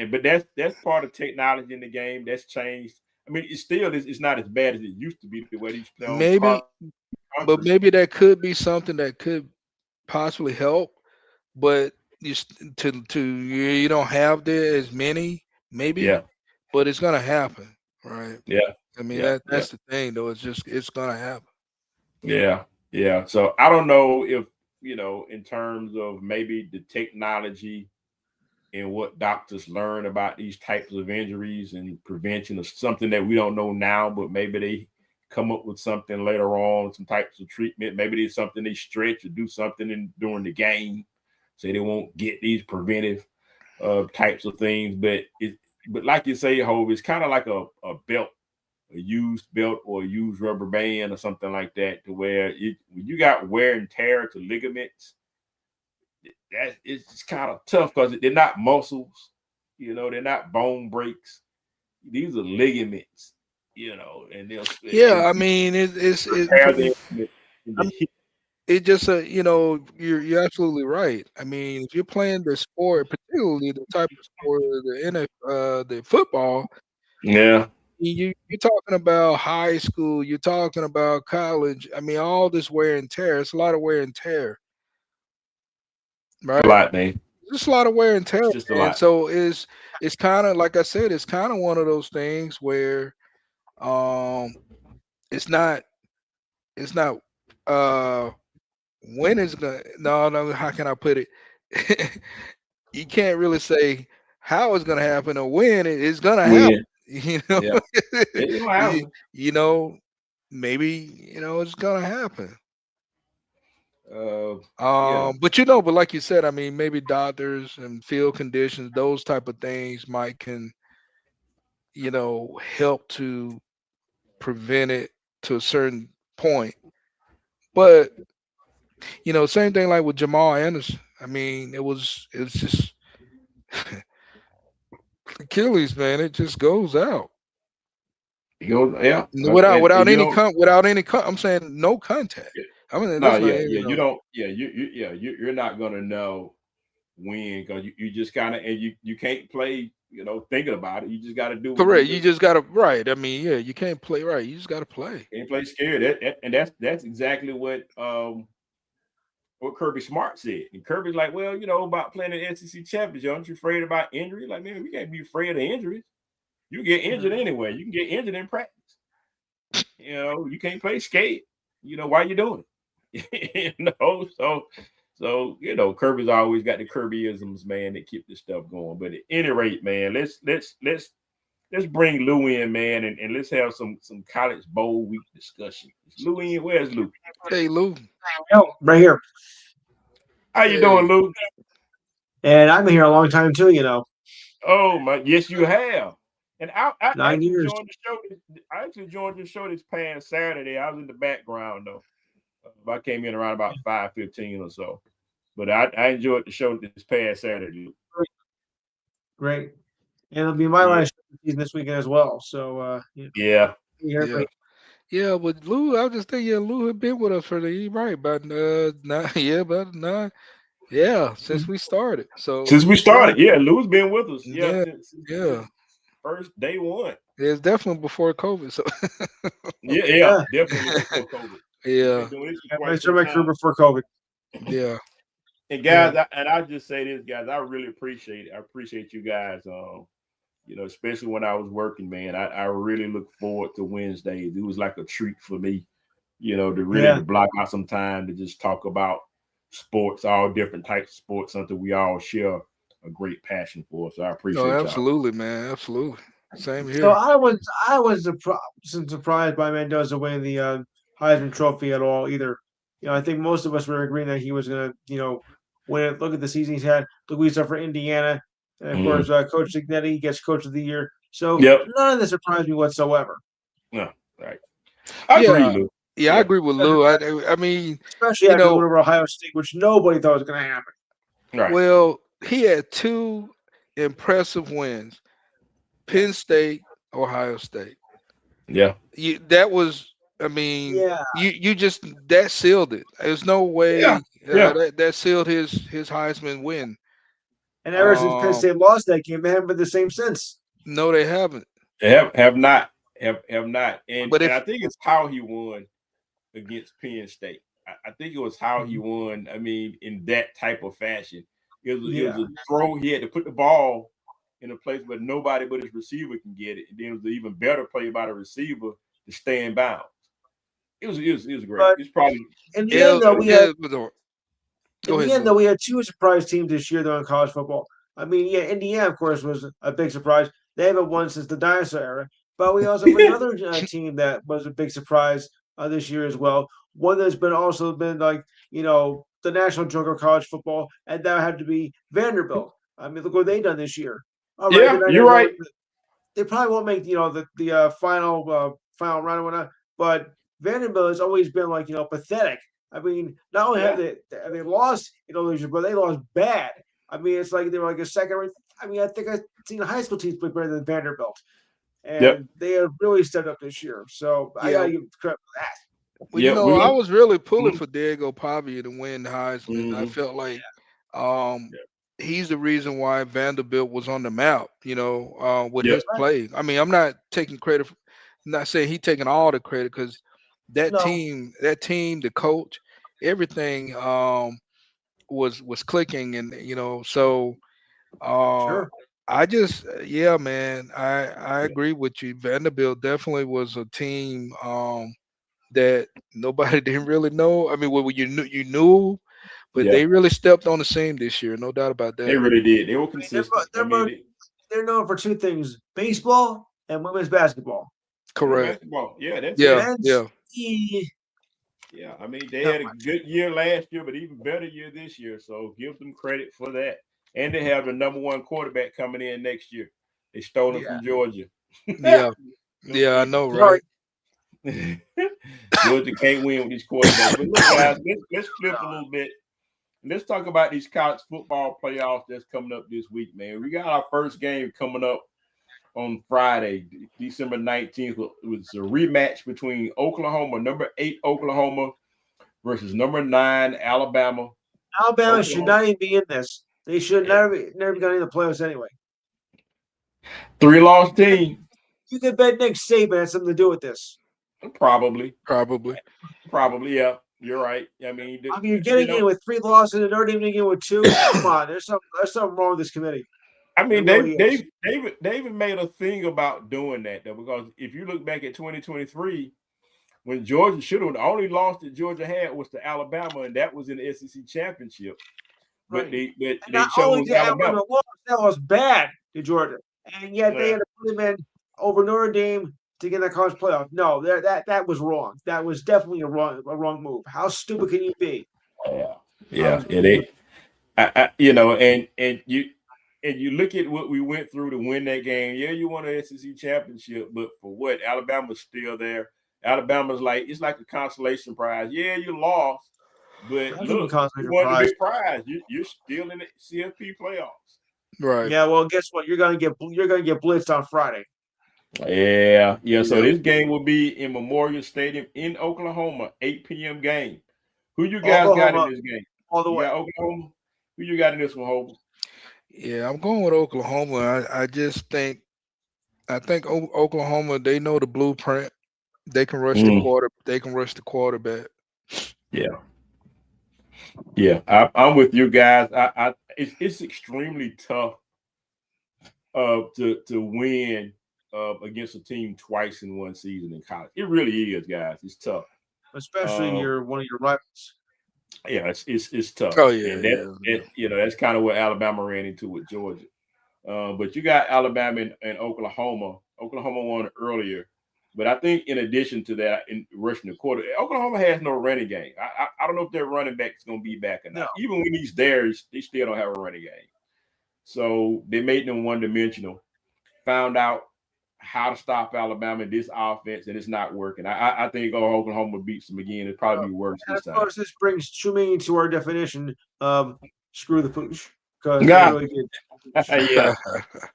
Speaker 1: but that's part of technology in the game that's changed. I mean, it's not as bad as it used to be the way they used to play on
Speaker 2: maybe, but
Speaker 1: concrete.
Speaker 2: maybe that could be something that could possibly help. But you don't have there as many, maybe,
Speaker 1: Yeah,
Speaker 2: but it's gonna happen, right?
Speaker 1: yeah,
Speaker 2: I mean,
Speaker 1: yeah, yeah,
Speaker 2: that's the thing, though. It's gonna happen.
Speaker 1: yeah, yeah. So I don't know if in terms of maybe the technology and what doctors learn about these types of injuries and prevention of something that we don't know now, but maybe they come up with something later on, some types of treatment. Maybe there's something they stretch or do something during the game, so they won't get these preventive types of things. But like you say, Hove, it's kind of like a belt, a used belt or a used rubber band or something like that, to where when you got wear and tear to ligaments, that it's kind of tough because they're not muscles, they're not bone breaks. These are ligaments, and they'll
Speaker 2: Yeah,
Speaker 1: and
Speaker 2: I mean,
Speaker 1: repair them in
Speaker 2: I
Speaker 1: the
Speaker 2: mean,
Speaker 1: hip.
Speaker 2: it just you're absolutely right. I mean, if you're playing the sport, particularly the type of sport of the the football,
Speaker 1: Yeah,
Speaker 2: you're talking about high school, you're talking about college. I mean, all this wear and tear. It's a lot of wear and tear,
Speaker 1: it's a
Speaker 2: right?
Speaker 1: lot, man.
Speaker 2: Just a lot of wear and tear,
Speaker 1: It's just a
Speaker 2: and
Speaker 1: lot.
Speaker 2: so it's kind of like I said, it's kind of one of those things where um it's not it's not uh when it's gonna no how can I put it? You can't really say how it's gonna happen or when it's gonna happen.
Speaker 1: When,
Speaker 2: You know,
Speaker 1: yeah, it's gonna
Speaker 2: you,
Speaker 1: happen.
Speaker 2: you know, maybe it's gonna happen.
Speaker 1: Uh, you know,
Speaker 2: But but like you said, I mean, maybe doctors and field conditions, those type of things might can help to prevent it to a certain point. But same thing like with Jamal Anderson. I mean, it was just Achilles, man. It just goes out
Speaker 1: you go, yeah,
Speaker 2: without
Speaker 1: and you
Speaker 2: any
Speaker 1: don't.
Speaker 2: I'm saying no contact. I mean,
Speaker 1: No,
Speaker 2: that's not
Speaker 1: yeah,
Speaker 2: even
Speaker 1: yeah, you don't. Yeah, you're not gonna know when, because you just kind of, and you can't play, thinking about it. You just got to do what you
Speaker 2: correct. You
Speaker 1: do.
Speaker 2: just gotta right. I mean, yeah, you can't play right. You just gotta play.
Speaker 1: Can't play scared. And that's exactly what Kirby Smart said. And Kirby's like, well, about playing the SEC championship, aren't you afraid about injury? Like, man, we can't be afraid of injuries. You get injured
Speaker 2: Mhm.
Speaker 1: anyway. You can get injured in practice. You can't play skate. Why you doing it? So So Kirby's always got the Kirbyisms, man, that keep this stuff going. But at any rate, man, let's bring Lou in, man, and let's have some college bowl week discussion. Is Lou in? Where's Lou?
Speaker 2: Hey, Lou.
Speaker 3: Oh, right here.
Speaker 1: How you doing,
Speaker 2: Hey.
Speaker 1: Lou?
Speaker 3: And I've been here a long time too.
Speaker 1: Oh my, yes, you have. And I
Speaker 3: 9
Speaker 1: actually
Speaker 3: years.
Speaker 1: joined the show. I actually joined the show this past Saturday. I was in the background though. I came in around about 5:15 or so. But I enjoyed the show this past Saturday.
Speaker 3: Great. And it'll be my
Speaker 1: Yeah.
Speaker 3: last season this weekend as well. So
Speaker 1: Yeah.
Speaker 2: Yeah. Yeah, but Lou, I was just thinking, Lou had been with us for right about 9, since we started. So
Speaker 1: Since we started, Lou's been with us.
Speaker 2: yeah,
Speaker 1: Since first day one.
Speaker 2: it's definitely before COVID. So
Speaker 1: Yeah, definitely before COVID.
Speaker 2: yeah,
Speaker 3: I started my career before COVID.
Speaker 2: yeah.
Speaker 1: And guys, I'll just say this, guys, I really appreciate it. I appreciate you guys. Especially when I was working, man. I really look forward to Wednesdays. It was like a treat for me, to really block out some time to just talk about sports, all different types of sports, something we all share a great passion for. So I appreciate y'all.
Speaker 2: Absolutely, man. Absolutely. Same here.
Speaker 3: So I was surprised by Mendoza winning the Heisman Trophy at all either. I think most of us were agreeing that he was going to, win it. Look at the season he's had. Look what he's done for Indiana. And, of course, Coach Signetti gets Coach of the Year. So none of this surprised me whatsoever.
Speaker 1: No, right. I agree, Lou.
Speaker 2: Yeah, I agree with Lou. I mean,
Speaker 3: especially after winning over Ohio State, which nobody thought was going to happen.
Speaker 2: Right. Well, he had two impressive wins: Penn State, Ohio State.
Speaker 1: Yeah,
Speaker 2: that was. I mean, you just that sealed it. There's no way that sealed his Heisman win.
Speaker 3: And ever since Penn State lost that game, they haven't been the same since.
Speaker 2: No, they haven't.
Speaker 1: They have not. Have not. And I think it's how he won against Penn State. I think it was how he won. I mean, in that type of fashion. It was a throw. He had to put the ball in a place where nobody but his receiver can get it. And then it was an even better play by the receiver to stay in bounds. It was great.
Speaker 3: But
Speaker 1: it's probably
Speaker 3: in the end, though, we had two surprise teams this year, though, in college football. I mean, Indiana, of course, was a big surprise. They haven't won since the dinosaur era. But we also have another team that was a big surprise this year as well. One that's also been like, the national joke of college football, and that would have to be Vanderbilt. I mean, look what they've done this year.
Speaker 1: All right, yeah, you're right.
Speaker 3: They probably won't make the final round or whatnot, but Vanderbilt has always been like pathetic. I mean, not only have they lost this year, but they lost bad. I mean, it's like they were like a second. I mean, I think I've seen high school teams play better than Vanderbilt, and they have really stepped up this year. So I gotta give credit for that.
Speaker 2: Well, I was really pulling for Diego Pavia to win the Heisman. I felt like he's the reason why Vanderbilt was on the map, with his play. I mean, I'm not taking credit. I'm not saying he's taking all the credit because that team, the coach, everything was clicking, and so I just man, I agree with you. Vanderbilt definitely was a team that nobody didn't really know. I mean, well, you knew, but they really stepped on the scene this year. No doubt about that.
Speaker 1: They really did. They were consistent.
Speaker 3: They're known for two things: baseball and women's basketball.
Speaker 2: Correct.
Speaker 1: Basketball. Yeah, that's
Speaker 3: Yeah.
Speaker 1: I mean, they had a good year last year, but even better year this year. So give them credit for that. And they have the number one quarterback coming in next year. They stole him from Georgia.
Speaker 2: Yeah, I know, right?
Speaker 1: Georgia can't win with these quarterbacks. But look, guys, let's flip a little bit. Let's talk about these college football playoffs that's coming up this week, man. We got our first game coming up on Friday, December 19th. It was a rematch between Oklahoma, number 8 Oklahoma versus number 9 Alabama.
Speaker 3: Alabama should not even be in this. They should never got in the playoffs anyway.
Speaker 1: 3-loss team.
Speaker 3: You can bet Nick Saban has something to do with this.
Speaker 1: Probably,
Speaker 3: yeah.
Speaker 1: You're right. I mean,
Speaker 3: you're getting in with 3 losses and they're even in with 2. Come on, there's something wrong with this committee.
Speaker 1: I mean, David made a thing about doing that though, because if you look back at 2023, when Georgia should have, the only loss that Georgia had was to Alabama, and that was in the SEC championship. But
Speaker 3: Right.
Speaker 1: they
Speaker 3: And
Speaker 1: they
Speaker 3: not only
Speaker 1: chose
Speaker 3: did
Speaker 1: Alabama.
Speaker 3: Alabama lose, that was bad to Georgia, and yet they
Speaker 1: Yeah,
Speaker 3: had to put him in over Notre Dame to get in the college playoff. No, that was wrong. That was definitely a wrong move. How stupid can you be?
Speaker 1: yeah,
Speaker 3: How
Speaker 1: yeah. They, and you look at what we went through to win that game. Yeah, you won the SEC championship, but for what? Alabama's still there. Alabama's like it's like a consolation prize. Yeah, you lost, but
Speaker 3: How can you
Speaker 1: look, you
Speaker 3: constantly
Speaker 1: won the
Speaker 3: surprise?
Speaker 1: big prize. You're still in the CFP playoffs.
Speaker 2: Right.
Speaker 3: Yeah, well, guess what? You're gonna get blitzed on Friday.
Speaker 1: Yeah, yeah. So
Speaker 2: Yep.
Speaker 1: this game will be in Memorial Stadium in Oklahoma, 8 p.m. game. Who you guys got in
Speaker 3: Oklahoma
Speaker 1: this game?
Speaker 3: all the
Speaker 1: You
Speaker 3: way.
Speaker 1: got Oklahoma. Who you got in this one, Hope?
Speaker 2: Yeah, I'm going with Oklahoma. I just think Oklahoma, they know the blueprint. They can rush the
Speaker 1: Mm,
Speaker 2: quarter. They can rush the quarterback.
Speaker 1: yeah, yeah. I'm with you guys. It's extremely tough to win against a team twice in one season in college. It really is, guys. It's tough.
Speaker 3: Especially
Speaker 1: Um,
Speaker 3: your one of your rivals.
Speaker 1: yeah, it's tough,
Speaker 2: Oh yeah,
Speaker 1: and that
Speaker 2: yeah, yeah.
Speaker 1: it, that's kind of what Alabama ran into with Georgia. But you got Alabama and Oklahoma. Oklahoma won earlier, but I think in addition to that, in rushing the quarter, Oklahoma has no running game. I don't know if their running back is going to be back or
Speaker 3: No,
Speaker 1: not. Even when he's there, they still don't have a running game. So they made them one dimensional. Found out how to stop Alabama in this offense, and it's not working. I think Oklahoma beats them again. It'll
Speaker 3: uh,
Speaker 1: probably be worse
Speaker 3: and
Speaker 1: this
Speaker 3: of
Speaker 1: time.
Speaker 3: course this brings to me to our definition of screw the pooch because they
Speaker 1: Yeah,
Speaker 3: really did
Speaker 1: yeah,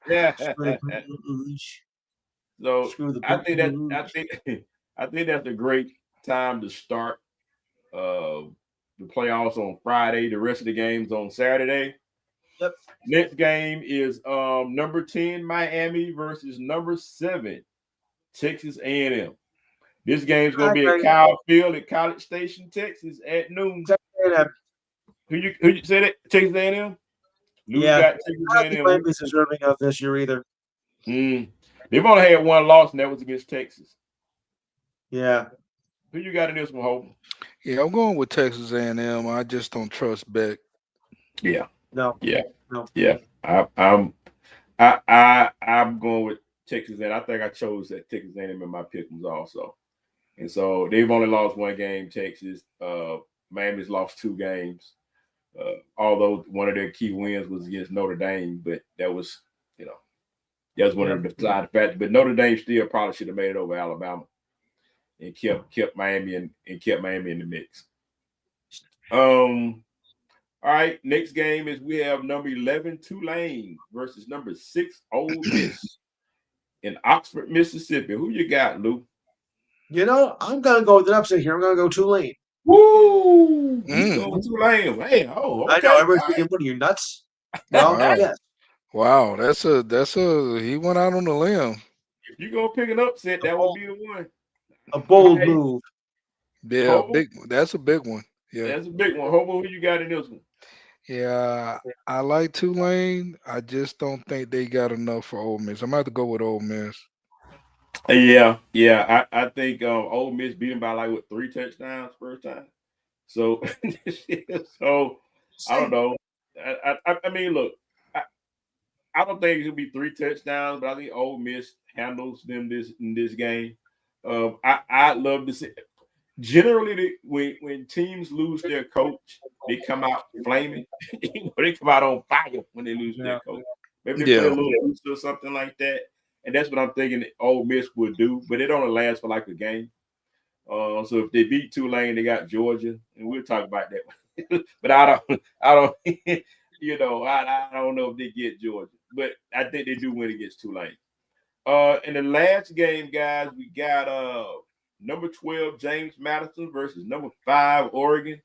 Speaker 1: yeah.
Speaker 3: screw the pooch.
Speaker 1: So
Speaker 3: Screw the
Speaker 1: I think that I
Speaker 3: pooch.
Speaker 1: think I think that's a great time to start uh, the playoffs on Friday. The rest of the games on Saturday.
Speaker 3: Yep.
Speaker 1: Next game is number 10 Miami versus number 7 Texas A&M. This game's gonna
Speaker 3: I
Speaker 1: be at
Speaker 3: think
Speaker 1: Kyle Field at College Station, Texas at noon.
Speaker 3: Texas
Speaker 1: Who you said it? Texas A&M. Lou's
Speaker 3: yeah,
Speaker 1: got Texas
Speaker 3: I don't think
Speaker 1: A&M.
Speaker 3: Miami's deserving of this year either.
Speaker 1: Mm. They've only had one loss, and that was against Texas.
Speaker 3: Yeah,
Speaker 1: Who you got in this one, Hope?
Speaker 2: Yeah, I'm going with Texas A&M. I just don't trust Beck.
Speaker 1: Yeah,
Speaker 3: no,
Speaker 1: yeah,
Speaker 3: no.
Speaker 1: yeah. I'm going with Texas, and I think I chose that Texas A&M in my pickings also. And so they've only lost one game. Texas, Miami's lost 2 games. Although one of their key wins was against Notre Dame, but that was, you know, that was one
Speaker 3: Yeah,
Speaker 1: of the deciding factors. But Notre Dame still probably should have made it over Alabama and kept Miami and kept Miami in the mix. All right, next game is we have number 11 Tulane versus number 6 Ole Miss in Oxford, Mississippi. Who you got, Lou?
Speaker 3: I'm gonna go with an upset here. I'm gonna go Tulane.
Speaker 1: Woo! He's
Speaker 2: Mm,
Speaker 1: going with Tulane. Man, oh,
Speaker 3: I know
Speaker 1: okay.
Speaker 3: everybody's thinking, "What are you nuts?" Well,
Speaker 2: wow,
Speaker 3: yes,
Speaker 2: wow. That's a he went out on a limb.
Speaker 1: If you go pick an upset,
Speaker 3: a
Speaker 1: that would
Speaker 3: bold,
Speaker 1: be the one.
Speaker 3: a
Speaker 1: All
Speaker 3: bold
Speaker 1: right,
Speaker 3: move.
Speaker 2: Yeah,
Speaker 1: Hobo,
Speaker 2: big. That's a big one. Yeah,
Speaker 1: that's a big one. Hobo, who you got in this one?
Speaker 2: yeah. I like Tulane. I just don't think they got enough for Ole Miss. I'm gonna have to go with Ole Miss.
Speaker 1: Yeah, yeah. I think Ole Miss beat him by like what 3 touchdowns first time. So, so I don't
Speaker 3: See,
Speaker 1: know. I mean, look, I, I don't think it'll be 3 touchdowns, but I think Ole Miss handles them this in this game. I'd love to see. Generally, when teams lose their coach, they come out flaming. They come out on fire when they lose their
Speaker 3: yeah,
Speaker 1: coach. Maybe they play a
Speaker 2: Yeah,
Speaker 1: little loose or something like that, and that's what I'm thinking Ole Miss would do. But it only lasts for like a game. So if they beat Tulane, they got Georgia, and we'll talk about that. But I don't, I don't know if they get Georgia, but I think they do win against Tulane. In the last game, guys, we got number 12 James Madison versus number 5 Oregon.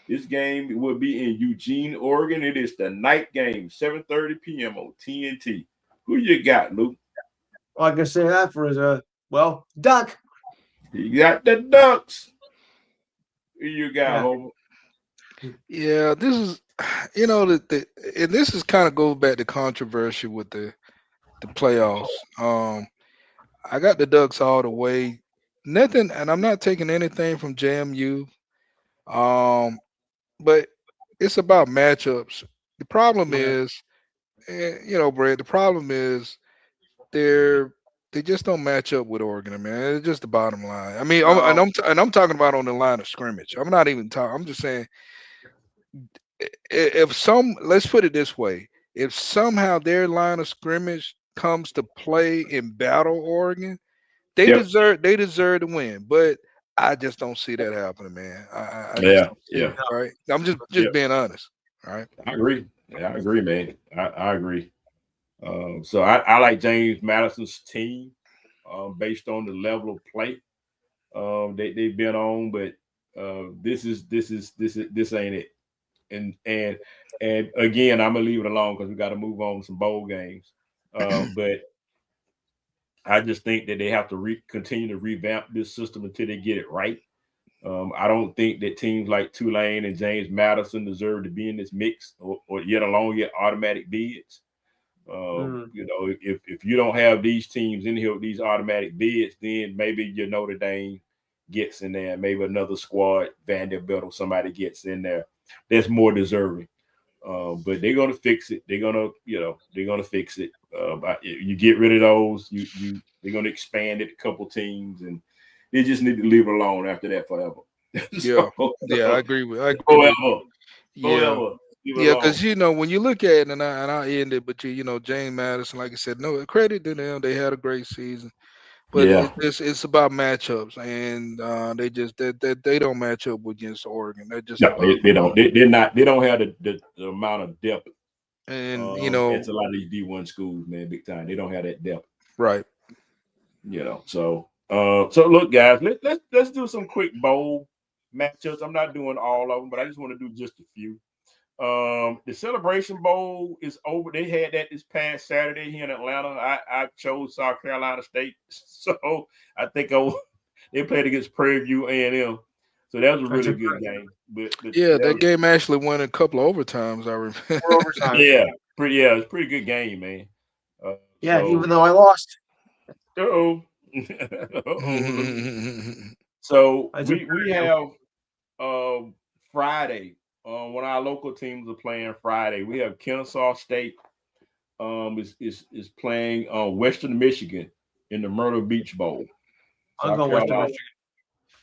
Speaker 1: This game will be in Eugene, Oregon. It is the night game, 7:30 p.m. on TNT. Who you got, Luke?
Speaker 3: all I can say that for is duck.
Speaker 1: You got the Ducks. Who you got,
Speaker 3: Yeah,
Speaker 1: Homer?
Speaker 2: yeah. This is, and this is kind of goes back to controversy with the playoffs. I got the Ducks all the way. nothing, and I'm not taking anything from JMU. But it's about matchups. The problem
Speaker 3: Yeah.
Speaker 2: is, Brad. The problem is they're they just don't match up with Oregon, man. It's just the bottom line. I mean,
Speaker 3: No.
Speaker 2: and I'm talking about on the line of scrimmage. I'm not even talking. I'm just saying if some, let's put it this way, if somehow their line of scrimmage comes to play in battle Oregon,
Speaker 1: Yep.
Speaker 2: they deserve to win. But I just don't see that happening, man. I just
Speaker 1: Yeah.
Speaker 2: don't see
Speaker 1: Yeah.
Speaker 2: it. Right? I'm just
Speaker 1: Yep.
Speaker 2: being honest. All right.
Speaker 1: I agree. Yeah, I agree, man. I agree. So I like James Madison's team based on the level of play they've been on, but this ain't it. And and again, I'm gonna leave it alone because we got to move on to some bowl games. But I just think that they have to continue to revamp this system until they get it right. I don't think that teams like Tulane and James Madison deserve to be in this mix, or yet alone get automatic bids.
Speaker 3: Mm.
Speaker 1: If you don't have these teams in here with these automatic bids, then maybe your Notre Dame gets in there, maybe another squad, Vanderbilt or somebody gets in there that's more deserving. But they're gonna fix it. They're gonna fix it. You get rid of those, they're gonna expand it a couple teams, and they just need to leave it alone after that forever.
Speaker 2: Yeah.
Speaker 1: So
Speaker 2: Yeah, I agree with
Speaker 1: forever,
Speaker 2: yeah.
Speaker 1: forever, leave it
Speaker 2: Yeah,
Speaker 1: alone.
Speaker 2: because when you look at it, and I end it, but James Madison, like I said, no credit to them. They had a great season. But
Speaker 1: Yeah,
Speaker 2: it's about matchups, and they don't match up against Oregon. That's just the
Speaker 1: no,
Speaker 2: bottom
Speaker 1: they don't.
Speaker 2: line.
Speaker 1: They're not. They don't have the amount of depth.
Speaker 2: And
Speaker 1: It's a lot of these D1 schools, man, big time. They don't have that depth.
Speaker 2: right.
Speaker 1: So look, guys, let's do some quick bowl matchups. I'm not doing all of them, but I just want to do just a few. The Celebration Bowl is over. They had that this past Saturday here in Atlanta. I chose South Carolina State, so I think they played against Prairie View A&M. So that was a
Speaker 3: That's
Speaker 1: really
Speaker 3: a
Speaker 1: good game. But
Speaker 2: Yeah,
Speaker 1: that
Speaker 2: that
Speaker 1: was
Speaker 2: game actually won a couple of overtimes. I remember.
Speaker 3: for overtime.
Speaker 1: yeah, it's a pretty good game, man.
Speaker 3: Yeah,
Speaker 1: So
Speaker 3: even though I lost.
Speaker 1: uh-oh. Uh-oh. So
Speaker 3: I took
Speaker 1: we have Friday. When our local teams are playing Friday, we have Kennesaw State is playing Western Michigan in the Myrtle Beach Bowl.
Speaker 3: I'm
Speaker 1: South
Speaker 3: going Western
Speaker 1: Carolina.
Speaker 3: Michigan.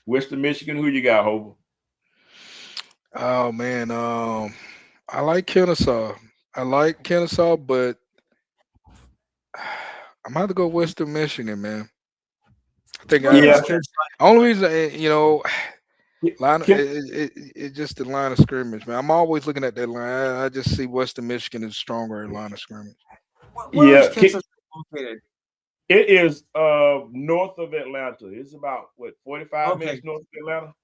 Speaker 1: Western Michigan, who you got, Hover?
Speaker 2: Oh man, I like Kennesaw. But I'm gonna have to go Western Michigan, man. I think
Speaker 3: Well,
Speaker 1: Yeah.
Speaker 3: it's Kansas.
Speaker 2: only reason line
Speaker 1: Ken-
Speaker 2: it just the line of scrimmage, man. I'm always looking at that line. I just see Western Michigan is stronger in line of scrimmage.
Speaker 3: Where is
Speaker 1: yeah,
Speaker 3: Kansas located?
Speaker 1: it is north of Atlanta. It's about what 45
Speaker 3: Okay.
Speaker 1: minutes north of Atlanta.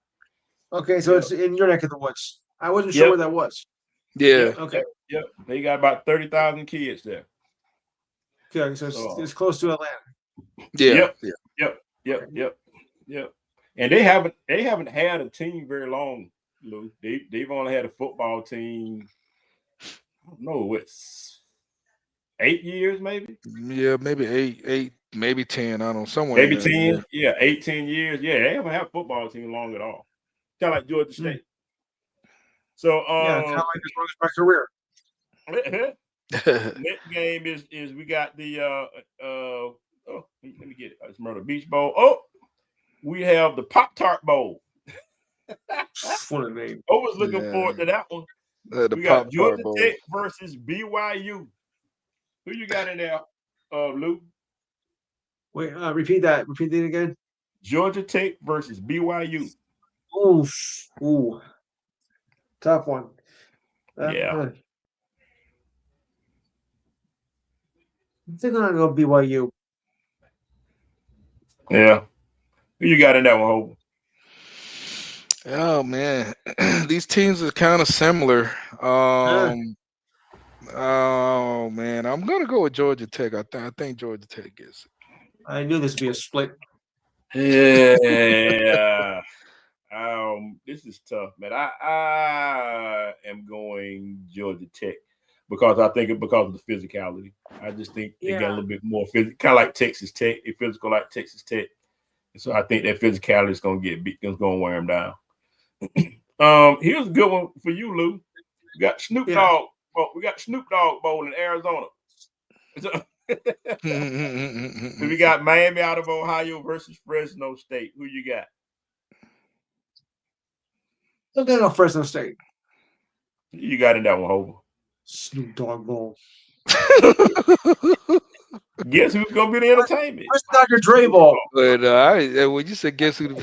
Speaker 3: Okay, so
Speaker 1: Yep.
Speaker 3: it's in your neck of the woods. I wasn't sure
Speaker 1: Yep.
Speaker 3: where that was.
Speaker 2: Yeah,
Speaker 1: Yep.
Speaker 3: Okay.
Speaker 1: Yep. They got about 30,000 kids there.
Speaker 3: Okay, so
Speaker 1: So
Speaker 3: it's close to Atlanta.
Speaker 2: yeah,
Speaker 1: yep.
Speaker 2: yeah.
Speaker 1: Yep. Yep.
Speaker 3: Okay.
Speaker 1: Yep. Yep. And they haven't had a team very long, Lou. They've only had a football team. I don't know what's 8 years, maybe,
Speaker 2: Yeah, maybe eight, maybe 10. I don't know, somewhere in
Speaker 1: maybe
Speaker 2: there. Yeah.
Speaker 1: 10. Yeah, 18 years. Yeah, they haven't had a football team long at all. Kind of like Georgia
Speaker 3: Hmm.
Speaker 1: State. So
Speaker 3: Yeah, kind of like as long as my career.
Speaker 1: next game is we got the oh let me get it. It's Myrtle Beach Bowl. Oh, we have the Pop Tart Bowl.
Speaker 3: What a name.
Speaker 1: I was looking
Speaker 2: Yeah,
Speaker 1: forward to that one.
Speaker 2: the
Speaker 1: We
Speaker 2: Pop
Speaker 1: got
Speaker 2: Tart
Speaker 1: Georgia
Speaker 2: Bowl.
Speaker 1: Tech versus BYU. Who you got in there, Lou?
Speaker 3: Wait, repeat that. Repeat that again.
Speaker 1: Georgia Tech versus BYU.
Speaker 3: Ooh, ooh, tough one.
Speaker 1: Yeah.
Speaker 3: I think I'm gonna go BYU.
Speaker 1: Yeah. Who you got in that one, Hope?
Speaker 2: Oh man, these teams are kind of similar.
Speaker 3: Uh,
Speaker 2: Oh man, I'm gonna go with Georgia Tech. I think Georgia Tech gets it.
Speaker 3: I knew this would be a split.
Speaker 1: Yeah. This is tough, man. I am going Georgia Tech because I think because of the physicality. I just think they got a
Speaker 3: Yeah,
Speaker 1: little bit more physical, kind of like Texas Tech. They physical like Texas Tech. So I think that physicality is gonna get it's gonna wear him down. Here's a good one for you, Lou. We got Snoop
Speaker 3: Yeah.
Speaker 1: Dogg. Well, we got Snoop Dogg Bowl in Arizona. So we got Miami out of Ohio versus Fresno State. Who you got?
Speaker 3: I'm going to go Fresno State.
Speaker 1: You got in that one, Hover.
Speaker 3: Snoop Dogg Bowl.
Speaker 1: Guess who's gonna be the entertainment?
Speaker 3: Where's Dr. Dre Bowl?
Speaker 2: But when you said guess who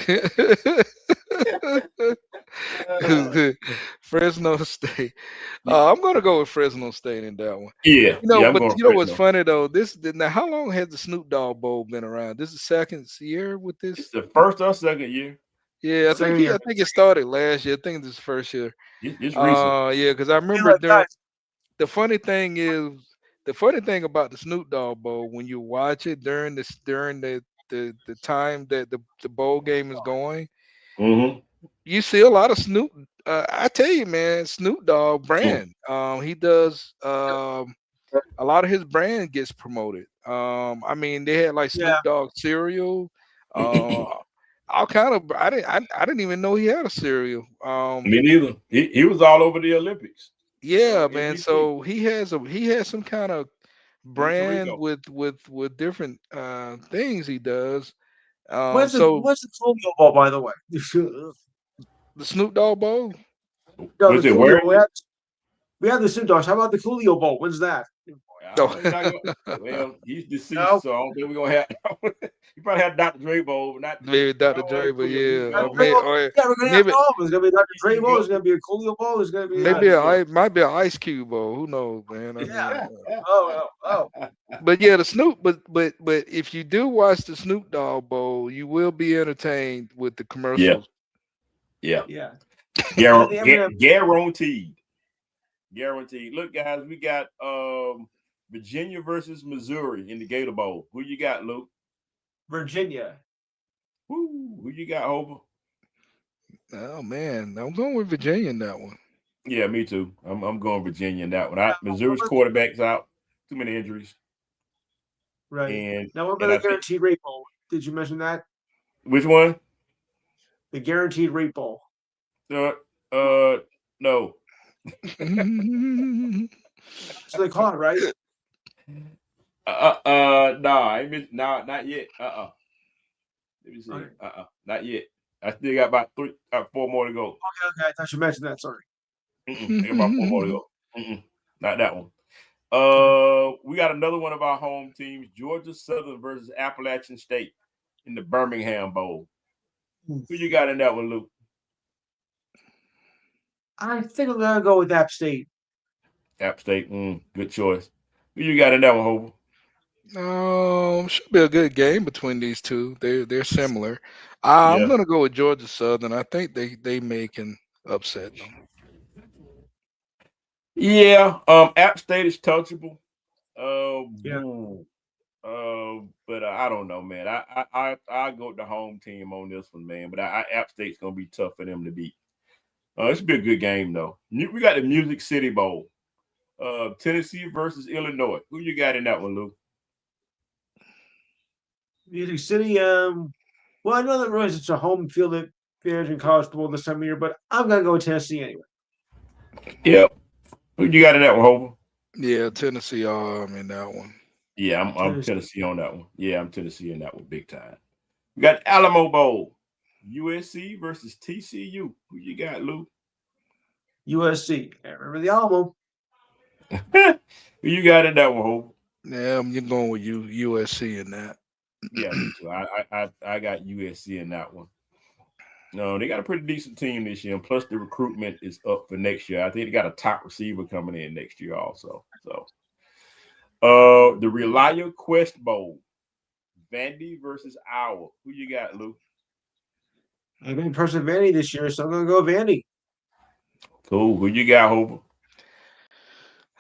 Speaker 2: Fresno State. I'm gonna go with Fresno State in that one.
Speaker 1: Yeah, I'm
Speaker 2: But
Speaker 1: going
Speaker 2: you know what's
Speaker 1: Fresno.
Speaker 2: funny though? Now how long has the Snoop Dogg Bowl been around? This is second year with this.
Speaker 1: It's the first or second year.
Speaker 2: Yeah, I
Speaker 3: Second year.
Speaker 2: think it started last year. I think this is first year.
Speaker 1: It's recent.
Speaker 2: Yeah, because I remember
Speaker 3: Like,
Speaker 2: during
Speaker 3: guys,
Speaker 2: the funny thing is the funny thing about the Snoop Dogg Bowl when you watch it during the time that the bowl game is going,
Speaker 1: Mm-hmm.
Speaker 2: you see a lot of Snoop. I tell you, man, Snoop Dogg brand. He does a lot of his brand gets promoted. I mean, they had like
Speaker 3: yeah.
Speaker 2: Snoop Dogg cereal. All kind of. I didn't even know he had a cereal.
Speaker 1: Me neither. He was all over the Olympics.
Speaker 2: Yeah, man.
Speaker 1: NBC.
Speaker 2: So he has some kind of
Speaker 1: Puerto
Speaker 2: brand
Speaker 1: Rico.
Speaker 2: with different things he does.
Speaker 3: What's
Speaker 2: So
Speaker 3: the Coolio Bowl, by the way?
Speaker 2: the Snoop Dogg Bowl.
Speaker 3: No,
Speaker 1: Was
Speaker 3: the
Speaker 1: it where?
Speaker 3: Coolio. We have the Snoop Dogs. How about the Coolio Bowl? When's that?
Speaker 2: Oh.
Speaker 1: Well, he's deceased,
Speaker 3: No.
Speaker 1: so I don't think we're gonna have. You probably had Dr. Dre Bowl, but not.
Speaker 2: Maybe Dr.
Speaker 1: I don't
Speaker 2: Dre,
Speaker 1: have
Speaker 2: but
Speaker 1: Coolio.
Speaker 2: yeah,
Speaker 3: Dr.
Speaker 2: or
Speaker 3: Dre Bowl?
Speaker 2: or
Speaker 3: Yeah, we're gonna have
Speaker 2: maybe
Speaker 3: all of them. It's gonna be Dr. Dre Bowl.
Speaker 1: Yep.
Speaker 3: It's gonna be a Coolio Bowl. It's gonna be
Speaker 2: maybe
Speaker 3: yeah.
Speaker 2: might be an Ice Cube Bowl. Who knows, man? I
Speaker 3: Yeah.
Speaker 2: mean,
Speaker 3: Oh.
Speaker 2: but yeah, the Snoop. But if you do watch the Snoop Dogg Bowl, you will be entertained with the
Speaker 1: Yeah,
Speaker 2: commercials.
Speaker 1: yeah.
Speaker 3: Yeah.
Speaker 1: Guaranteed. Guaranteed. Look, guys, we got Virginia versus Missouri in the Gator Bowl. Who you got, Luke?
Speaker 3: Virginia.
Speaker 1: Who you got, Hover?
Speaker 2: Oh man, I'm going with Virginia in that one.
Speaker 1: Yeah, me too. I'm going Virginia in that one. Missouri's quarterback's out. Too many injuries.
Speaker 3: Right.
Speaker 1: And
Speaker 3: Now, what
Speaker 1: and
Speaker 3: about
Speaker 1: I
Speaker 3: the guaranteed rate bowl? Did you mention that?
Speaker 1: which one?
Speaker 3: The guaranteed rate bowl.
Speaker 1: No.
Speaker 3: So they call it, right?
Speaker 1: No, I ain't missed, no, not yet. Let me see.
Speaker 3: Okay.
Speaker 1: Not yet. I still got about 4 more to go.
Speaker 3: Okay. I thought you mentioned that. Sorry.
Speaker 1: I got about 4 more to go. Not that one. We got another one of our home teams, Georgia Southern versus Appalachian State in the Birmingham Bowl. Who you got in that one, Luke?
Speaker 3: I think I'm gonna go with App State.
Speaker 1: App State, good choice. Who you got in that one, Hope?
Speaker 2: Should be a good game between these two. They're similar. I'm gonna go with Georgia Southern. I think they may can upset them.
Speaker 1: Yeah, App State is touchable.
Speaker 3: Yeah.
Speaker 1: But I don't know, man. I go with the home team on this one, man. But App State's gonna be tough for them to beat. It should be a good game though. We got the Music City Bowl. Tennessee versus Illinois. Who you got in that one, Lou?
Speaker 3: Music City. Well, I know that realize it's a home field advantage in college football this time of year, but I'm gonna go with Tennessee anyway.
Speaker 1: Yep. Who you got in that one, Hover?
Speaker 2: Yeah, Tennessee. In that one.
Speaker 1: Yeah, I'm Tennessee on that one. Yeah, I'm Tennessee in that one big time. We got Alamo Bowl. USC versus TCU. Who you got, Lou?
Speaker 3: USC. I remember the Alamo.
Speaker 1: Who you got in that one, Hope?
Speaker 2: Yeah, I'm going with USC in that.
Speaker 1: Yeah, me too. I got USC in that one. No, they got a pretty decent team this year, and plus the recruitment is up for next year. I think they got a top receiver coming in next year also. So, the Relia Quest Bowl, Vandy versus Iowa. Who you got, Lou?
Speaker 3: I'm going to person Vandy this year, so I'm going to go Vandy.
Speaker 1: Cool. Who you got, Hope?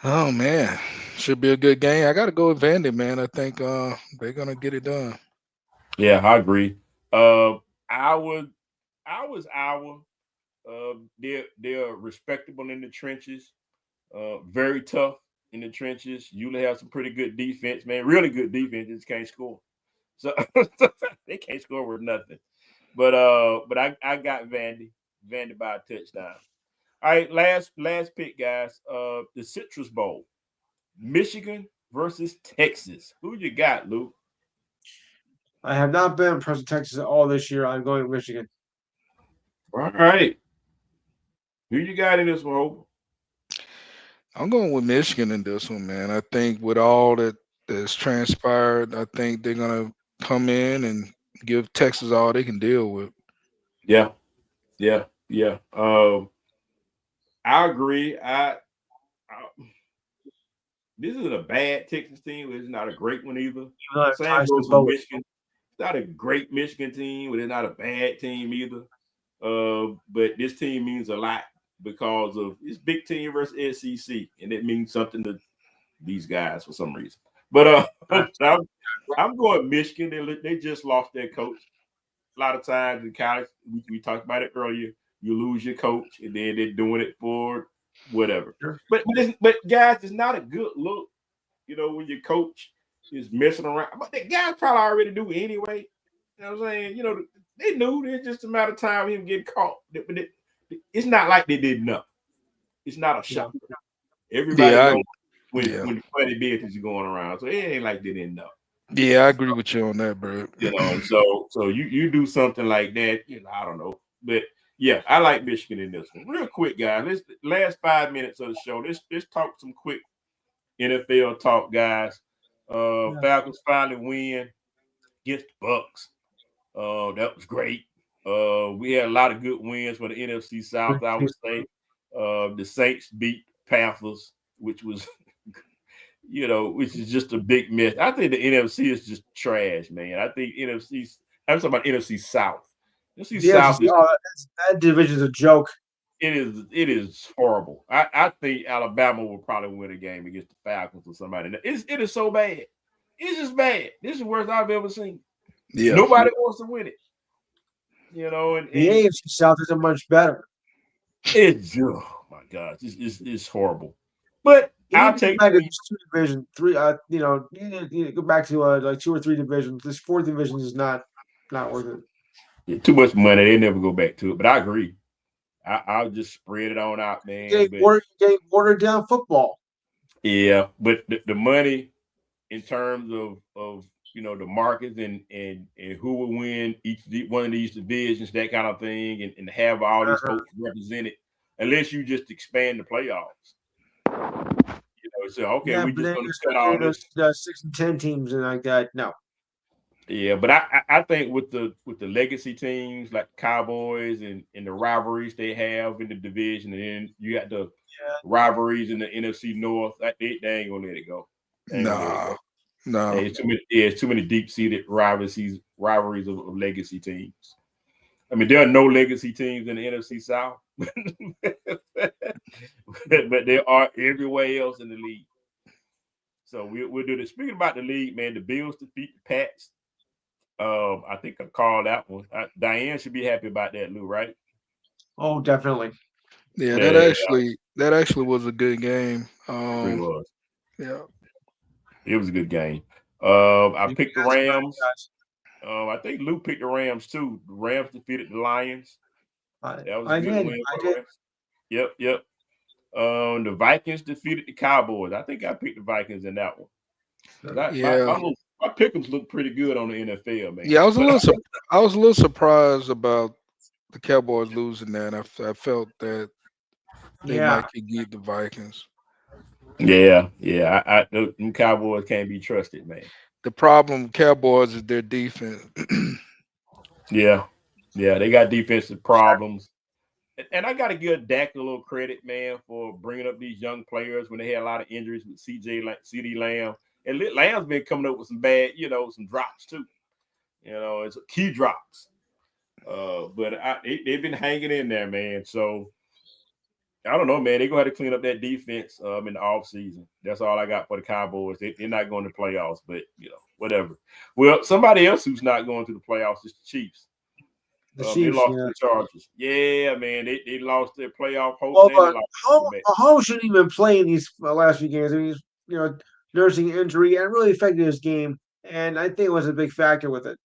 Speaker 2: Oh man, should be a good game. I got to go with Vandy, man. I think they're gonna get it done.
Speaker 1: Yeah, I agree. Iowa's Iowa. They're respectable in the trenches. Very tough in the trenches. Usually have some pretty good defense, man. Really good defense. Just can't score. So they can't score with nothing. But I got Vandy by a touchdown. All right, last pick, guys. The Citrus Bowl, Michigan versus Texas. Who you got, Luke?
Speaker 3: I have not been impressed with Texas at all this year. I'm going with Michigan.
Speaker 1: All right, who you got in this one, Hope?
Speaker 2: I'm going with Michigan in this one, man. I think with all that's transpired, I think they're gonna come in and give Texas all they can deal with.
Speaker 1: Yeah, yeah. I agree. This isn't a bad Texas team, but it's not a great one either.
Speaker 3: Even though it
Speaker 1: Same
Speaker 3: ties to
Speaker 1: goes with
Speaker 3: both.
Speaker 1: Michigan. It's not a great Michigan team, but it's not a bad team either. But this team means a lot because of it's Big Ten versus SEC, and it means something to these guys for some reason. But I'm going Michigan. They just lost their coach. A lot of times in college, we talked about it earlier. You lose your coach, and then they're doing it for whatever.
Speaker 3: Sure.
Speaker 1: But guys, it's not a good look. When your coach is messing around. But the guys probably already do anyway. You know what I'm saying? They knew it's just a matter of time him getting caught. But it's not like they did nothing. It's not a shock. Everybody
Speaker 2: Yeah,
Speaker 1: knows when
Speaker 2: yeah,
Speaker 1: when funny business is going around. So it ain't like they didn't know.
Speaker 2: yeah. I agree with you on that, bro.
Speaker 1: And so you do something like that, I don't know. But yeah, I like Michigan in this one. Real quick, guys. Let's last 5 minutes of the show. Let's talk some quick NFL talk, guys. Falcons finally win against the Bucks. That was great. We had a lot of good wins for the NFC South, I would say. The Saints beat Panthers, which was, which is just a big mess. I think the NFC is just trash, man. I think I'm talking about NFC South. NFC South is
Speaker 3: that division's a joke.
Speaker 1: it is horrible. I think Alabama will probably win a game against the Falcons or somebody. It is so bad. It's just bad. This is the worst I've ever seen.
Speaker 2: Yeah,
Speaker 1: Nobody wants to win it. And
Speaker 3: The AFC South isn't much better.
Speaker 1: it's my God, it's horrible. But I'll take
Speaker 3: back to two divisions. Three, you need to go back to like 2 or 3 divisions. This fourth division is not worth it.
Speaker 1: Yeah, too much money. They never go back to it. But I agree. I'll just spread it on out, man.
Speaker 3: Getting watered down football.
Speaker 1: Yeah, but the money in terms of the markets and who will win each one of these divisions, that kind of thing, and have all these folks represented, unless you just expand the playoffs. So okay, we just going to cut all this
Speaker 3: 6 and 10 teams and like that. No.
Speaker 1: Yeah, but I think with the legacy teams like Cowboys and the rivalries they have in the division, and then you got the rivalries in the NFC North, they ain't gonna let it go.
Speaker 2: No.
Speaker 1: It's too many deep-seated rivalries of legacy teams. I mean, there are no legacy teams in the NFC South, but there are everywhere else in the league. So we'll do this. Speaking about the league, man, the Bills defeat the Pats. I think I called that one. Diane should be happy about that, Lou, right?
Speaker 3: Oh, definitely.
Speaker 2: Yeah, that actually was a good game.
Speaker 1: It was.
Speaker 2: Yeah.
Speaker 1: It was a good game. I picked the Rams. I think Lou picked the Rams too. The Rams defeated the Lions. That was a good win for the Rams. Yep. The Vikings defeated the Cowboys. I think I picked the Vikings in that one. My pick'ems look pretty good on the NFL, man.
Speaker 2: Yeah, I was a little surprised about the Cowboys losing that. I felt that they might could get the Vikings.
Speaker 1: Yeah. Them Cowboys can't be trusted, man.
Speaker 2: The problem with Cowboys is their defense.
Speaker 1: Yeah, they got defensive problems. And I got to give Dak a little credit, man, for bringing up these young players when they had a lot of injuries with CD Lamb. And Lamb's been coming up with some bad, some drops too. It's key drops. But they've been hanging in there, man. So I don't know, man. They're going to have to clean up that defense in the offseason. That's all I got for the Cowboys. They're not going to playoffs, but, whatever. Well, somebody else who's not going to the playoffs is the Chiefs.
Speaker 3: The Chiefs,
Speaker 1: they lost the Chargers. Yeah, man. They lost their playoff hope.
Speaker 3: Well, Mahomes shouldn't even play in these last few games. I mean, he's, nursing injury and really affected his game. and I think it was a big factor with it.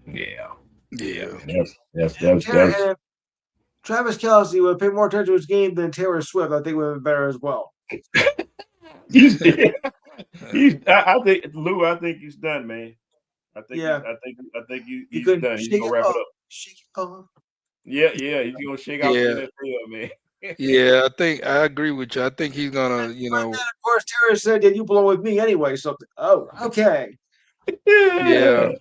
Speaker 1: Yeah. Yeah.
Speaker 2: Yeah.
Speaker 1: That's
Speaker 3: And if Travis Kelsey would pay more attention to his game than Taylor Swift, I think would have been better as well.
Speaker 1: he's I think Lou, I think he's done, man.
Speaker 3: Yeah, he
Speaker 1: He's
Speaker 3: could
Speaker 1: done. He's
Speaker 3: shake
Speaker 1: gonna
Speaker 3: it
Speaker 1: wrap it
Speaker 3: off,
Speaker 1: up.
Speaker 3: shake it off.
Speaker 1: Yeah, he's gonna shake out the
Speaker 2: Yeah.
Speaker 1: NFL, man.
Speaker 2: Yeah. I think I agree with you. I think he's gonna,
Speaker 3: But then, of course, Taylor said that you belong with me anyway. So, oh, okay.
Speaker 2: yeah.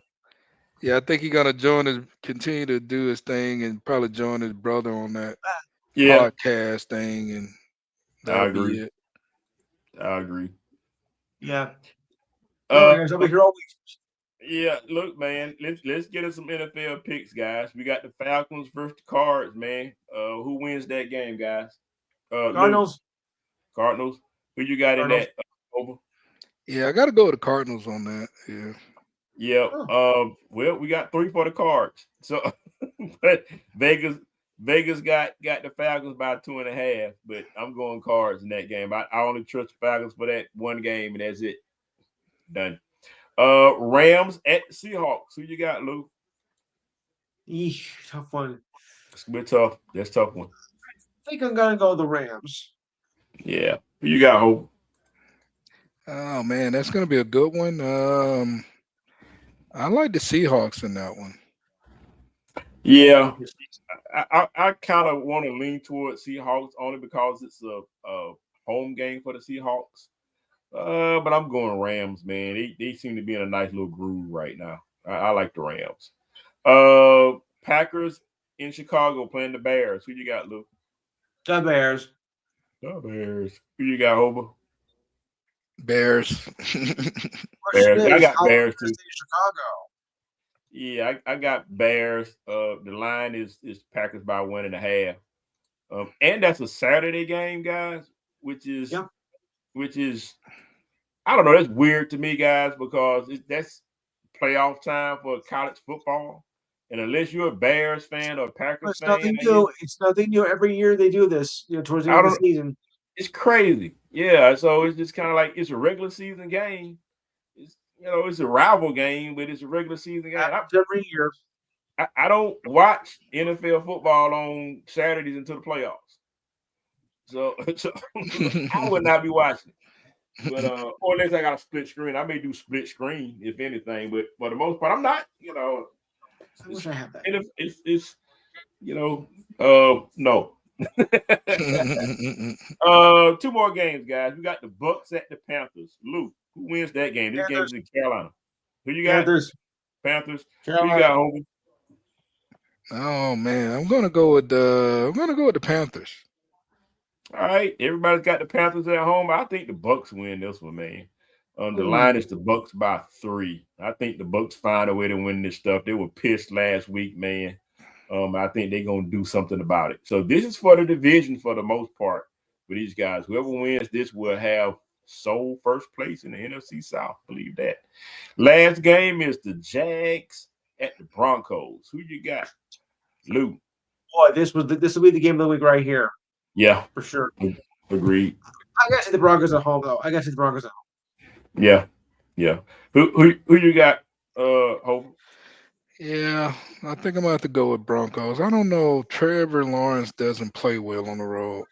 Speaker 2: Yeah, I think he's gonna continue to do his thing, and probably join his brother on that
Speaker 1: Yeah,
Speaker 2: podcast thing, and
Speaker 1: I
Speaker 2: that'll be
Speaker 1: agree.
Speaker 2: it.
Speaker 1: I agree.
Speaker 3: Yeah. All
Speaker 1: Uh,
Speaker 3: right, guys, I'll be here all week.
Speaker 1: yeah. Look, man. Let's get us some NFL picks, guys. We got the Falcons versus the Cards, man. Who wins that game, guys? Lou,
Speaker 3: Cardinals.
Speaker 1: Cardinals. Who you got in
Speaker 3: Cardinals.
Speaker 1: that? Over.
Speaker 2: Yeah, I got to go with the Cardinals on that. Yeah.
Speaker 1: Yeah.
Speaker 3: Oh.
Speaker 1: Well, we got 3 for the Cards. So, but Vegas got the Falcons by 2.5. But I'm going Cards in that game. I only trust the Falcons for that one game, and that's it. Done. Rams at Seahawks. Who you got, Lou?
Speaker 3: Eesh, tough one.
Speaker 1: It's gonna be tough. That's a tough one.
Speaker 3: I think I'm gonna go the Rams.
Speaker 1: Yeah. Who you got, Hope?
Speaker 2: Oh man, that's gonna be a good one. I like the Seahawks in that one.
Speaker 1: Yeah. I kind of want to lean towards Seahawks only because it's a home game for the Seahawks. But I'm going Rams, man. They seem to be in a nice little groove right now. I like the Rams. Packers in Chicago playing the Bears. Who you got, Luke?
Speaker 3: The Bears.
Speaker 1: The Bears. Who you got, Hobo?
Speaker 2: Bears.
Speaker 1: Bears. I got
Speaker 3: How long
Speaker 1: Bears
Speaker 3: is
Speaker 1: too.
Speaker 3: it in Chicago?
Speaker 1: Yeah, I got Bears. The line is Packers by 1.5. And that's a Saturday game, guys, which is
Speaker 3: Yeah.
Speaker 1: I don't know. That's weird to me, guys, because that's playoff time for college football. And unless you're a Bears fan or a Packers
Speaker 3: It's
Speaker 1: fan,
Speaker 3: nothing new. It's nothing new. Every year they do this, towards the
Speaker 1: I
Speaker 3: end of the
Speaker 1: don't.
Speaker 3: season.
Speaker 1: It's crazy. Yeah. So it's just kind of like it's a regular season game. It's a rival game, but it's a regular season game.
Speaker 3: Happens every year.
Speaker 1: I don't watch NFL football on Saturdays until the playoffs. So I would not be watching it. But or unless I got a split screen. I may do split screen, if anything, but for the most part, I'm not,
Speaker 3: I wish I had that.
Speaker 1: it's no. 2 more games, guys. We got the Bucks at the Panthers. Luke, who wins that game? This game is in Carolina. Who you got? Panthers. Who you got, Hogan?
Speaker 2: Oh man, I'm gonna go with the Panthers.
Speaker 1: All right, everybody's got the Panthers at home. I think the Bucks win this one, man. The line is the Bucks by 3. I think the Bucks find a way to win this stuff. They were pissed last week, man. I think they're gonna do something about it. So this is for the division for the most part for these guys. Whoever wins this will have sole first place in the NFC South. Believe that. Last game is the Jags at the Broncos. Who you got, Lou?
Speaker 3: Boy, this will be the game of the week right here.
Speaker 1: Yeah,
Speaker 3: for sure.
Speaker 1: Agreed.
Speaker 3: I gotta say the Broncos at home, though.
Speaker 1: Yeah. Who you got? Hope.
Speaker 2: Yeah, I think I'm gonna have to go with Broncos. I don't know. Trevor Lawrence doesn't play well on the road.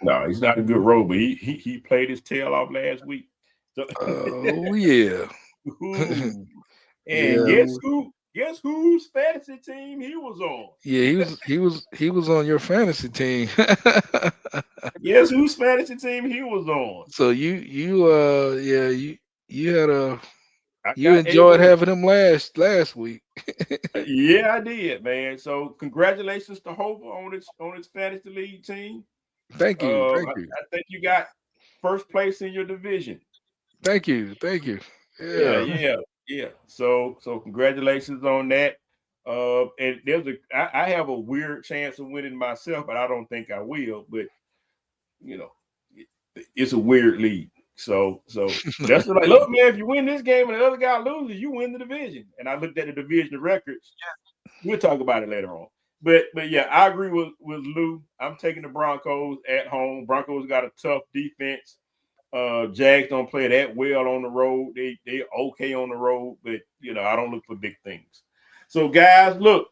Speaker 1: No, he's not a good road, but he played his tail off last week. So,
Speaker 2: Oh yeah.
Speaker 1: and
Speaker 2: Yeah.
Speaker 1: Guess whose fantasy team he was on?
Speaker 2: Yeah, he was on your fantasy team.
Speaker 1: Guess whose fantasy team he was on?
Speaker 2: So you had
Speaker 1: I
Speaker 2: you
Speaker 1: got
Speaker 2: enjoyed
Speaker 1: A-Roll.
Speaker 2: having him last week.
Speaker 1: Yeah, I did, man. So congratulations to Hope on his fantasy league team.
Speaker 2: Thank you. Thank you.
Speaker 1: I think you got first place in your division.
Speaker 2: Thank you. Thank you. Yeah.
Speaker 1: Yeah. So congratulations on that. And I have a weird chance of winning myself, but I don't think I will. But it's a weird league. So that's what look, man. If you win this game and the other guy loses, you win the division. And I looked at the division records. We'll talk about it later on. But yeah, I agree with Lou. I'm taking the Broncos at home. Broncos got a tough defense. Jags don't play that well on the road. They okay on the road, but I don't look for big things. So guys, look,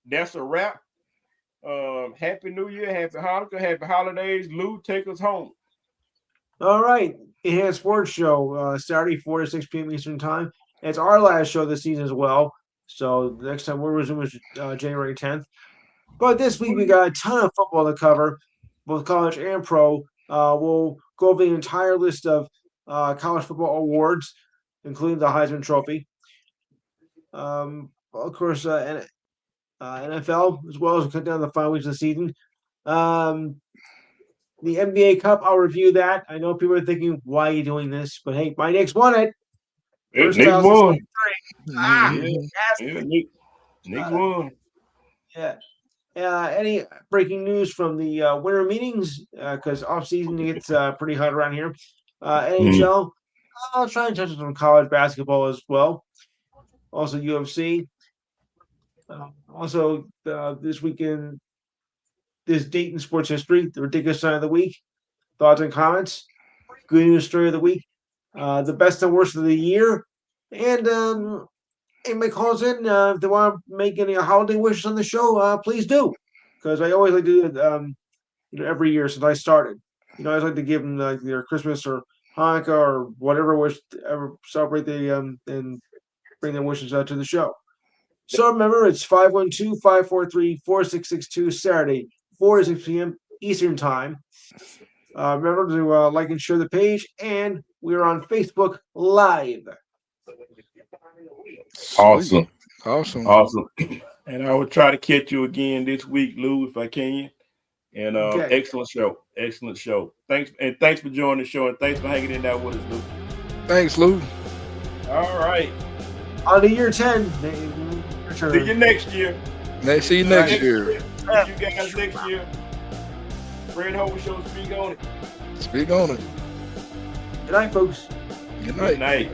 Speaker 1: that's a wrap. Happy New Year, happy Hanukkah, happy holidays. Lou, take us home.
Speaker 3: All right, Enhanced Sports Show, Saturday 4 to 6 p.m. Eastern Time. It's our last show this season as well. So the next time we'll resume is January 10th. But this week we got a ton of football to cover, both college and pro. We'll go over the entire list of college football awards, including the Heisman Trophy. Of course, NFL, as well as cut down the final weeks of the season. The NBA Cup, I'll review that. I know people are thinking, why are you doing this? But hey, my Knicks won it.
Speaker 1: First Knicks won.
Speaker 3: Knicks
Speaker 1: won.
Speaker 3: Yeah. Any breaking news from the winter meetings? Because off season gets pretty hot around here. NHL. I'll try and touch on some college basketball as well. Also UFC. Also this weekend, this date in sports history, the ridiculous sign of the week. Thoughts and comments. Good news story of the week. The best and worst of the year. And anybody calls in, if they want to make any holiday wishes on the show, please do. Because I always like to do it every year since I started. I always like to give them their Christmas or Hanukkah or whatever wish ever celebrate and bring their wishes out to the show. So remember, it's 512-543-4662 Saturday, 4 to 6 p.m. Eastern Time. Remember to like and share the page, and we're on Facebook Live.
Speaker 1: Awesome.
Speaker 2: Awesome.
Speaker 1: And I will try to catch you again this week, Lou, if I can. And
Speaker 3: Okay.
Speaker 1: Excellent show. Thanks for joining the show, and thanks for hanging in there with us, Lou.
Speaker 2: Thanks, Lou.
Speaker 1: All right.
Speaker 3: On to year 10.
Speaker 1: See you next year.
Speaker 2: See you next year.
Speaker 1: See you guys next year. Fred Hover Show, speak on it.
Speaker 2: Speak on it.
Speaker 3: Good night, folks.
Speaker 2: Good night.
Speaker 1: Good night.